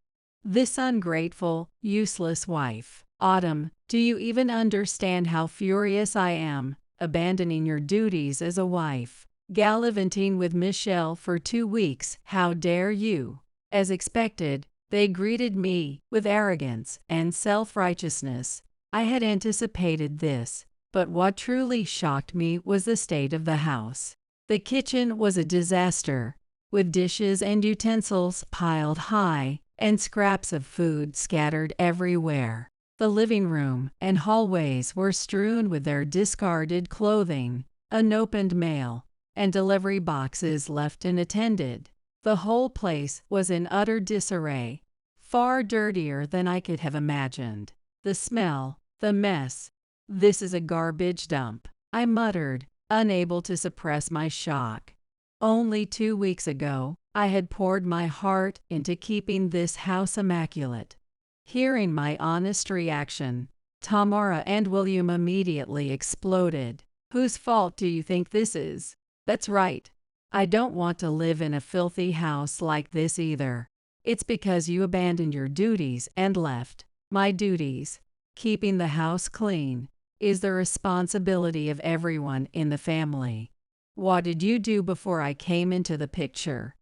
This ungrateful, useless wife. Autumn, do you even understand how furious I am, abandoning your duties as a wife, gallivanting with Michelle for 2 weeks? How dare you? As expected, they greeted me with arrogance and self-righteousness. I had anticipated this, but what truly shocked me was the state of the house. The kitchen was a disaster, with dishes and utensils piled high and scraps of food scattered everywhere. The living room and hallways were strewn with their discarded clothing, unopened mail, and delivery boxes left unattended. The whole place was in utter disarray, far dirtier than I could have imagined. The smell, the mess. This is a garbage dump, I muttered, unable to suppress my shock. Only 2 weeks ago, I had poured my heart into keeping this house immaculate. Hearing my honest reaction, Tamara and William immediately exploded. Whose fault do you think this is? That's right. I don't want to live in a filthy house like this either. It's because you abandoned your duties and left. My duties, keeping the house clean, is the responsibility of everyone in the family. What did you do before I came into the picture?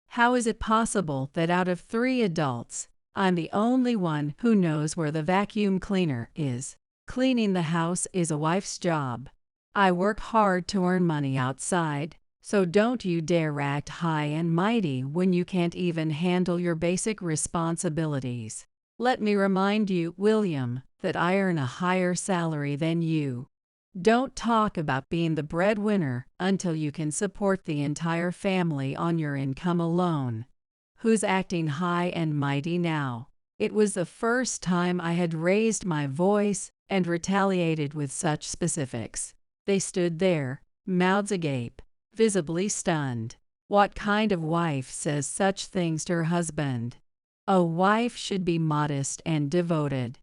How is it possible that out of 3 adults, I'm the only one who knows where the vacuum cleaner is? Cleaning the house is a wife's job. I work hard to earn money outside, so don't you dare act high and mighty when you can't even handle your basic responsibilities. Let me remind you, William, that I earn a higher salary than you. Don't talk about being the breadwinner until you can support the entire family on your income alone. Who's acting high and mighty now? It was the first time I had raised my voice and retaliated with such specifics. They stood there, mouths agape, visibly stunned. What kind of wife says such things to her husband? A wife should be modest and devoted.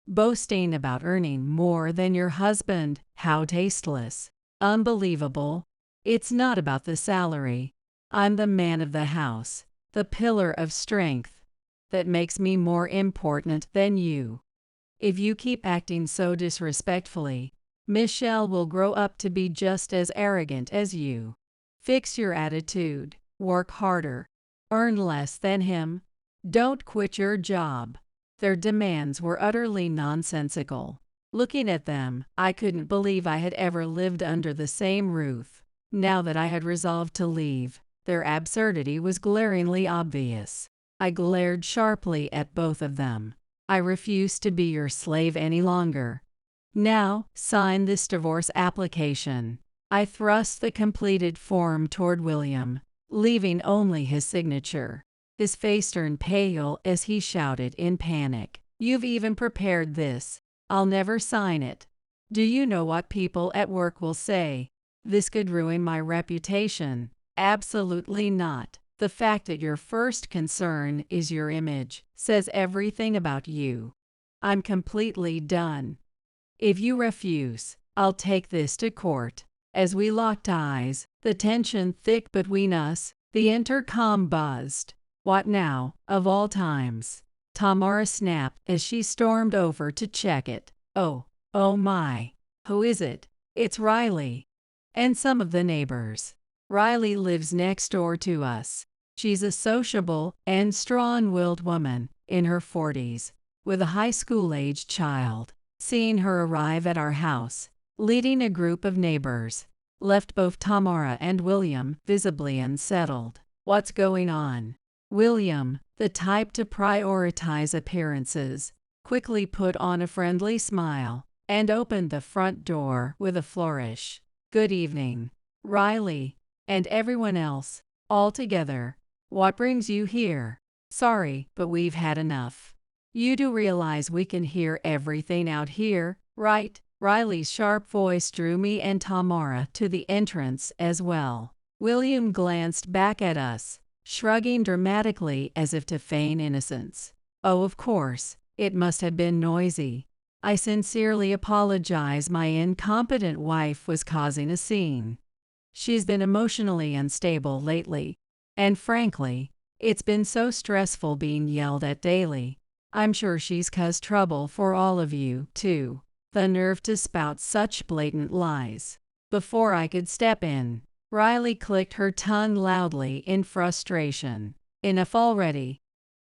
Boasting about earning more than your husband, how tasteless. Unbelievable. It's not about the salary. I'm the man of the house, the pillar of strength. That makes me more important than you. If you keep acting so disrespectfully, Michelle will grow up to be just as arrogant as you. Fix your attitude, work harder, earn less than him. Don't quit your job. Their demands were utterly nonsensical. Looking at them, I couldn't believe I had ever lived under the same roof. Now that I had resolved to leave, their absurdity was glaringly obvious. I glared sharply at both of them. I refuse to be your slave any longer. Now, sign this divorce application. I thrust the completed form toward William, leaving only his signature. His face turned pale as he shouted in panic, You've even prepared this. I'll never sign it. Do you know what people at work will say? This could ruin my reputation. Absolutely not. The fact that your first concern is your image says everything about you. I'm completely done. If you refuse, I'll take this to court. As we locked eyes, the tension thick between us, the intercom buzzed. What now, of all times? Tamara snapped as she stormed over to check it. Oh my. Who is it? It's Riley. And some of the neighbors. Riley lives next door to us. She's a sociable and strong-willed woman in her 40s, with a high school-aged child. Seeing her arrive at our house, leading a group of neighbors, left both Tamara and William visibly unsettled. What's going on? William, the type to prioritize appearances, quickly put on a friendly smile and opened the front door with a flourish. Good evening, Riley, and everyone else, all together. What brings you here? Sorry, but we've had enough. You do realize we can hear everything out here, right? Riley's sharp voice drew me and Tamara to the entrance as well. William glanced back at us, shrugging dramatically as if to feign innocence. Oh, of course, it must have been noisy. I sincerely apologize. My incompetent wife was causing a scene. She's been emotionally unstable lately, and frankly, it's been so stressful being yelled at daily. I'm sure she's caused trouble for all of you, too. The nerve to spout such blatant lies. Before I could step in, Riley clicked her tongue loudly in frustration. Enough already.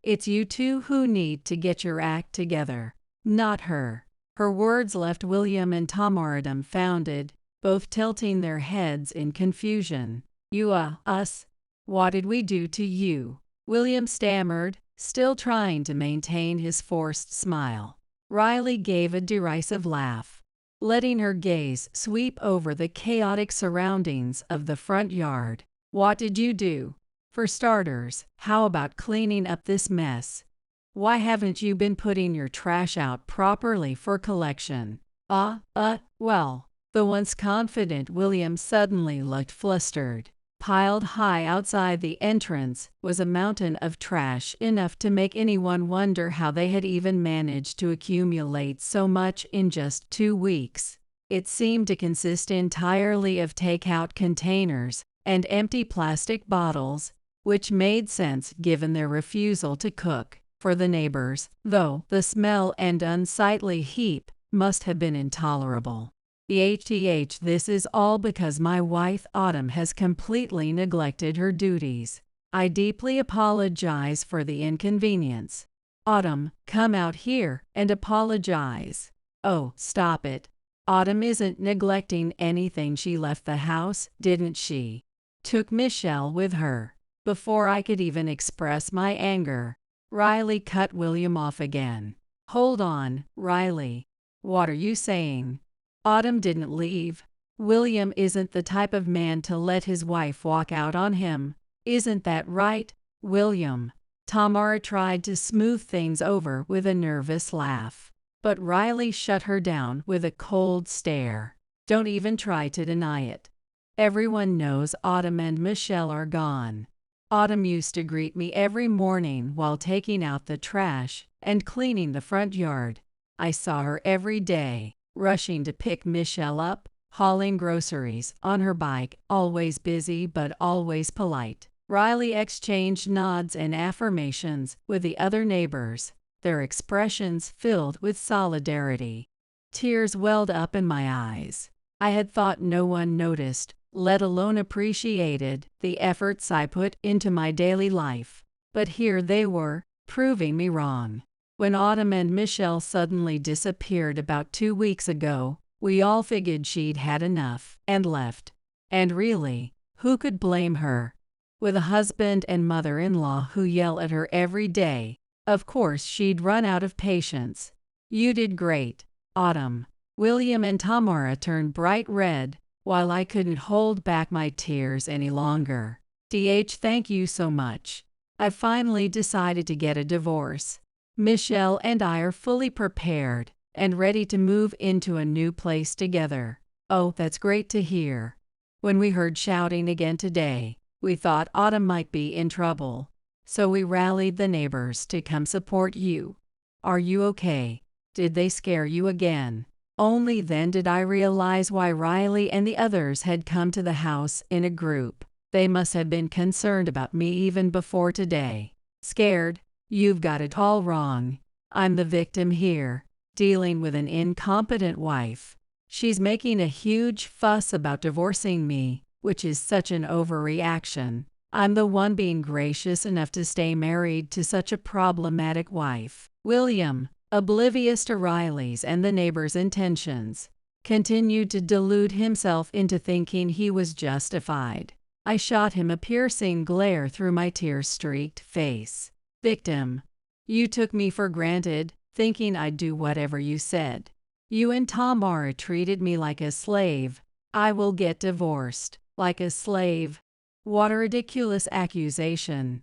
It's you two who need to get your act together, not her. Her words left William and Tamara dumbfounded, both tilting their heads in confusion. You, us? What did we do to you? William stammered, still trying to maintain his forced smile. Riley gave a derisive laugh, letting her gaze sweep over the chaotic surroundings of the front yard. What did you do? For starters, how about cleaning up this mess? Why haven't you been putting your trash out properly for collection? Well. The once confident William suddenly looked flustered. Piled high outside the entrance was a mountain of trash enough to make anyone wonder how they had even managed to accumulate so much in just 2 weeks. It seemed to consist entirely of takeout containers and empty plastic bottles, which made sense given their refusal to cook for the neighbors, though the smell and unsightly heap must have been intolerable. This is all because my wife Autumn has completely neglected her duties. I deeply apologize for the inconvenience. Autumn, come out here and apologize. Oh, stop it. Autumn isn't neglecting anything. She left the house, didn't she? Took Michelle with her. Before I could even express my anger, Riley cut William off again. Hold on, Riley. What are you saying? Autumn didn't leave. William isn't the type of man to let his wife walk out on him. Isn't that right, William? Tamara tried to smooth things over with a nervous laugh, but Riley shut her down with a cold stare. Don't even try to deny it. Everyone knows Autumn and Michelle are gone. Autumn used to greet me every morning while taking out the trash and cleaning the front yard. I saw her every day, rushing to pick Michelle up, hauling groceries on her bike, always busy but always polite. Riley exchanged nods and affirmations with the other neighbors, their expressions filled with solidarity. Tears welled up in my eyes. I had thought no one noticed, let alone appreciated, the efforts I put into my daily life. But here they were, proving me wrong. When Autumn and Michelle suddenly disappeared about 2 weeks ago, we all figured she'd had enough and left. And really, who could blame her? With a husband and mother-in-law who yell at her every day, of course she'd run out of patience. You did great, Autumn. William and Tamara turned bright red, while I couldn't hold back my tears any longer. Thank you so much. I finally decided to get a divorce. Michelle and I are fully prepared and ready to move into a new place together. Oh, that's great to hear. When we heard shouting again today, we thought Autumn might be in trouble. So we rallied the neighbors to come support you. Are you okay? Did they scare you again? Only then did I realize why Riley and the others had come to the house in a group. They must have been concerned about me even before today. Scared? You've got it all wrong. I'm the victim here, dealing with an incompetent wife. She's making a huge fuss about divorcing me, which is such an overreaction. I'm the one being gracious enough to stay married to such a problematic wife. William, oblivious to Riley's and the neighbors' intentions, continued to delude himself into thinking he was justified. I shot him a piercing glare through my tear-streaked face. Victim. You took me for granted, thinking I'd do whatever you said. You and Tamara treated me like a slave. I will get divorced. Like a slave? What a ridiculous accusation.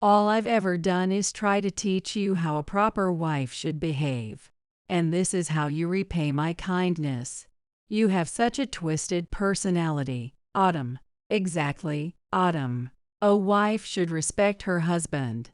All I've ever done is try to teach you how a proper wife should behave. And this is how you repay my kindness. You have such a twisted personality, Autumn. Exactly, Autumn. A wife should respect her husband.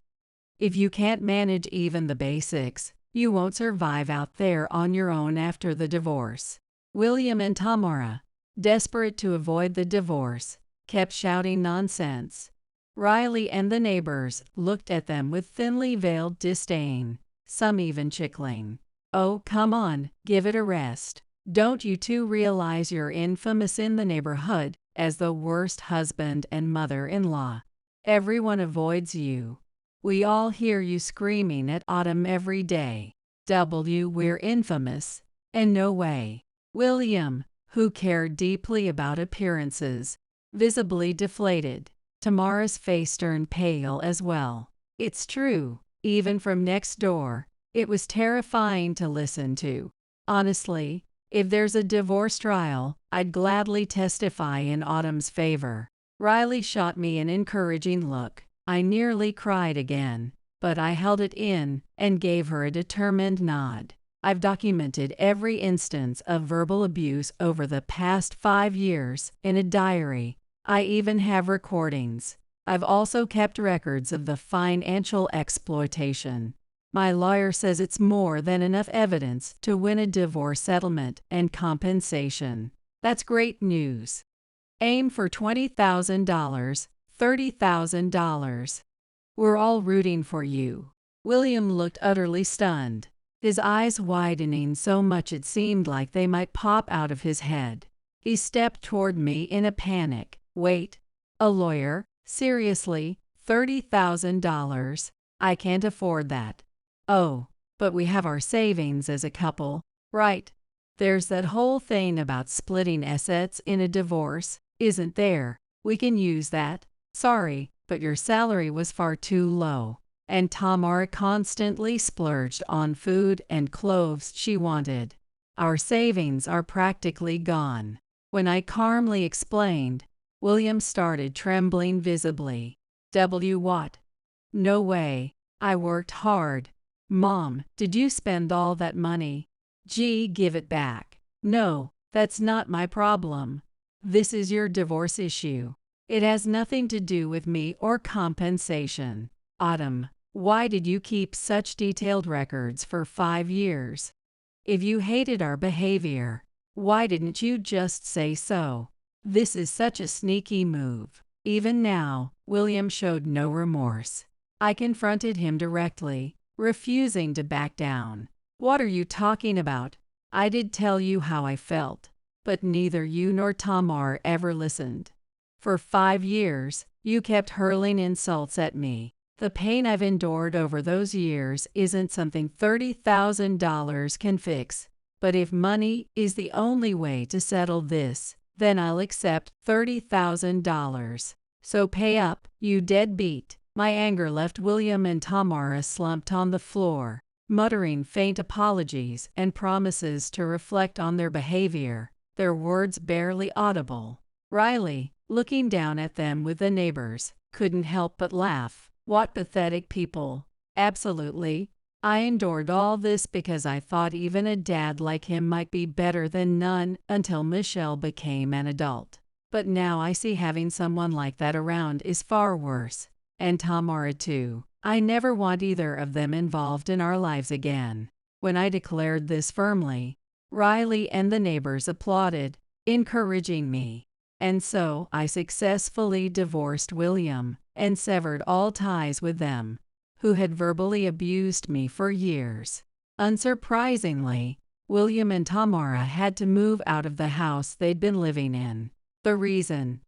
If you can't manage even the basics, you won't survive out there on your own after the divorce. William and Tamara, desperate to avoid the divorce, kept shouting nonsense. Riley and the neighbors looked at them with thinly veiled disdain, some even chuckling. Oh, come on, give it a rest. Don't you two realize you're infamous in the neighborhood as the worst husband and mother-in-law? Everyone avoids you. We all hear you screaming at Autumn every day. We're infamous. And no way. William, who cared deeply about appearances, visibly deflated. Tamara's face turned pale as well. It's true, even from next door. It was terrifying to listen to. Honestly, if there's a divorce trial, I'd gladly testify in Autumn's favor. Riley shot me an encouraging look. I nearly cried again, but I held it in and gave her a determined nod. I've documented every instance of verbal abuse over the past 5 years in a diary. I even have recordings. I've also kept records of the financial exploitation. My lawyer says it's more than enough evidence to win a divorce settlement and compensation. That's great news. Aim for $20,000, $30,000. We're all rooting for you. William looked utterly stunned, his eyes widening so much it seemed like they might pop out of his head. He stepped toward me in a panic. Wait, a lawyer? Seriously, $30,000? I can't afford that. Oh, but we have our savings as a couple, right? There's that whole thing about splitting assets in a divorce, isn't there? We can use that. Sorry, but your salary was far too low, and Tamara constantly splurged on food and clothes she wanted. Our savings are practically gone. When I calmly explained, William started trembling visibly. What? No way. I worked hard. Mom, did you spend all that money? Gee, give it back. No, that's not my problem. This is your divorce issue. It has nothing to do with me or compensation. Autumn, why did you keep such detailed records for 5 years? If you hated our behavior, why didn't you just say so? This is such a sneaky move. Even now, William showed no remorse. I confronted him directly, refusing to back down. What are you talking about? I did tell you how I felt, but neither you nor Tamar ever listened. For 5 years, you kept hurling insults at me. The pain I've endured over those years isn't something $30,000 can fix. But if money is the only way to settle this, then I'll accept $30,000. So pay up, you deadbeat. My anger left William and Tamara slumped on the floor, muttering faint apologies and promises to reflect on their behavior, their words barely audible. Riley, looking down at them with the neighbors, couldn't help but laugh. What pathetic people. Absolutely. I endured all this because I thought even a dad like him might be better than none until Michelle became an adult. But now I see having someone like that around is far worse. And Tamara too. I never want either of them involved in our lives again. When I declared this firmly, Riley and the neighbors applauded, encouraging me. And so I successfully divorced William and severed all ties with them, who had verbally abused me for years. Unsurprisingly, William and Tamara had to move out of the house they'd been living in. The reason?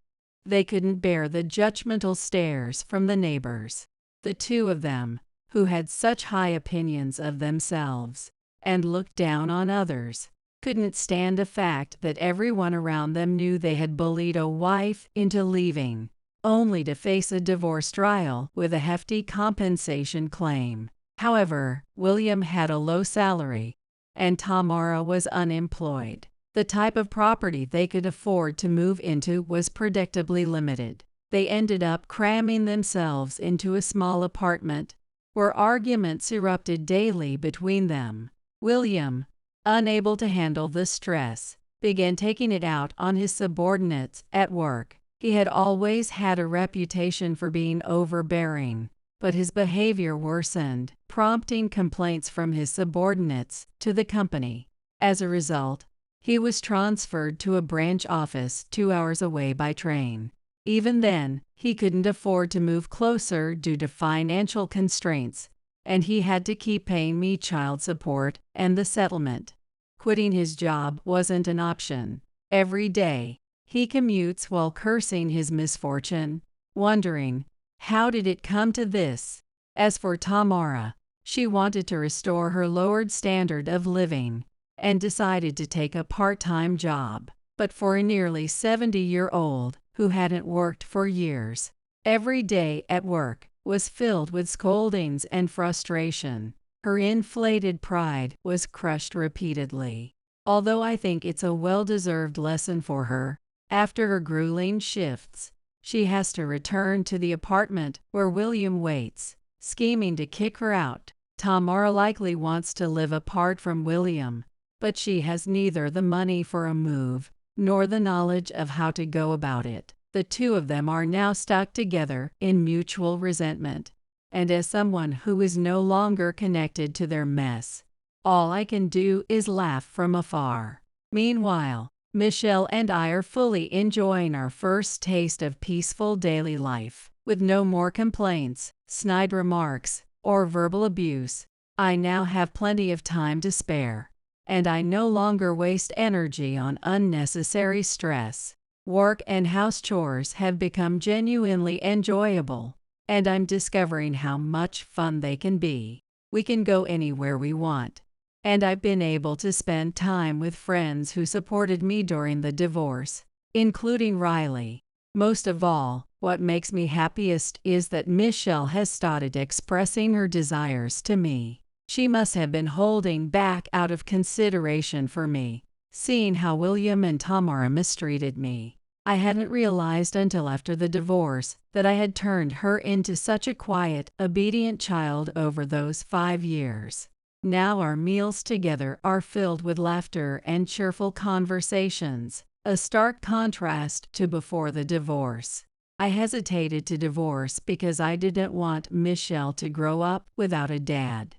They couldn't bear the judgmental stares from the neighbors. The two of them, who had such high opinions of themselves and looked down on others, couldn't stand the fact that everyone around them knew they had bullied a wife into leaving, only to face a divorce trial with a hefty compensation claim. However, William had a low salary, and Tamara was unemployed. The type of property they could afford to move into was predictably limited. They ended up cramming themselves into a small apartment, where arguments erupted daily between them. William, unable to handle the stress, began taking it out on his subordinates at work. He had always had a reputation for being overbearing, but his behavior worsened, prompting complaints from his subordinates to the company. As a result, he was transferred to a branch office 2 hours away by train. Even then, he couldn't afford to move closer due to financial constraints, and he had to keep paying me child support and the settlement. Quitting his job wasn't an option. Every day, he commutes while cursing his misfortune, wondering, how did it come to this? As for Tamara, she wanted to restore her lowered standard of living and decided to take a part-time job. But for a nearly 70-year-old who hadn't worked for years, every day at work was filled with scoldings and frustration. Her inflated pride was crushed repeatedly. Although I think it's a well-deserved lesson for her, after her grueling shifts, she has to return to the apartment where William waits, scheming to kick her out. Tamara likely wants to live apart from William, but she has neither the money for a move nor the knowledge of how to go about it. The two of them are now stuck together in mutual resentment, and as someone who is no longer connected to their mess, all I can do is laugh from afar. Meanwhile, Michelle and I are fully enjoying our first taste of peaceful daily life, with no more complaints, snide remarks, or verbal abuse. I now have plenty of time to spare, and I no longer waste energy on unnecessary stress. Work and house chores have become genuinely enjoyable, and I'm discovering how much fun they can be. We can go anywhere we want, and I've been able to spend time with friends who supported me during the divorce, including Riley. Most of all, what makes me happiest is that Michelle has started expressing her desires to me. She must have been holding back out of consideration for me, seeing how William and Tamara mistreated me. I hadn't realized until after the divorce that I had turned her into such a quiet, obedient child over those 5 years. Now our meals together are filled with laughter and cheerful conversations, a stark contrast to before the divorce. I hesitated to divorce because I didn't want Michelle to grow up without a dad.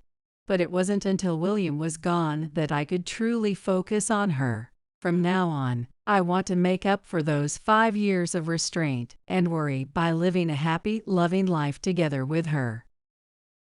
But it wasn't until William was gone that I could truly focus on her. From now on, I want to make up for those 5 years of restraint and worry by living a happy, loving life together with her.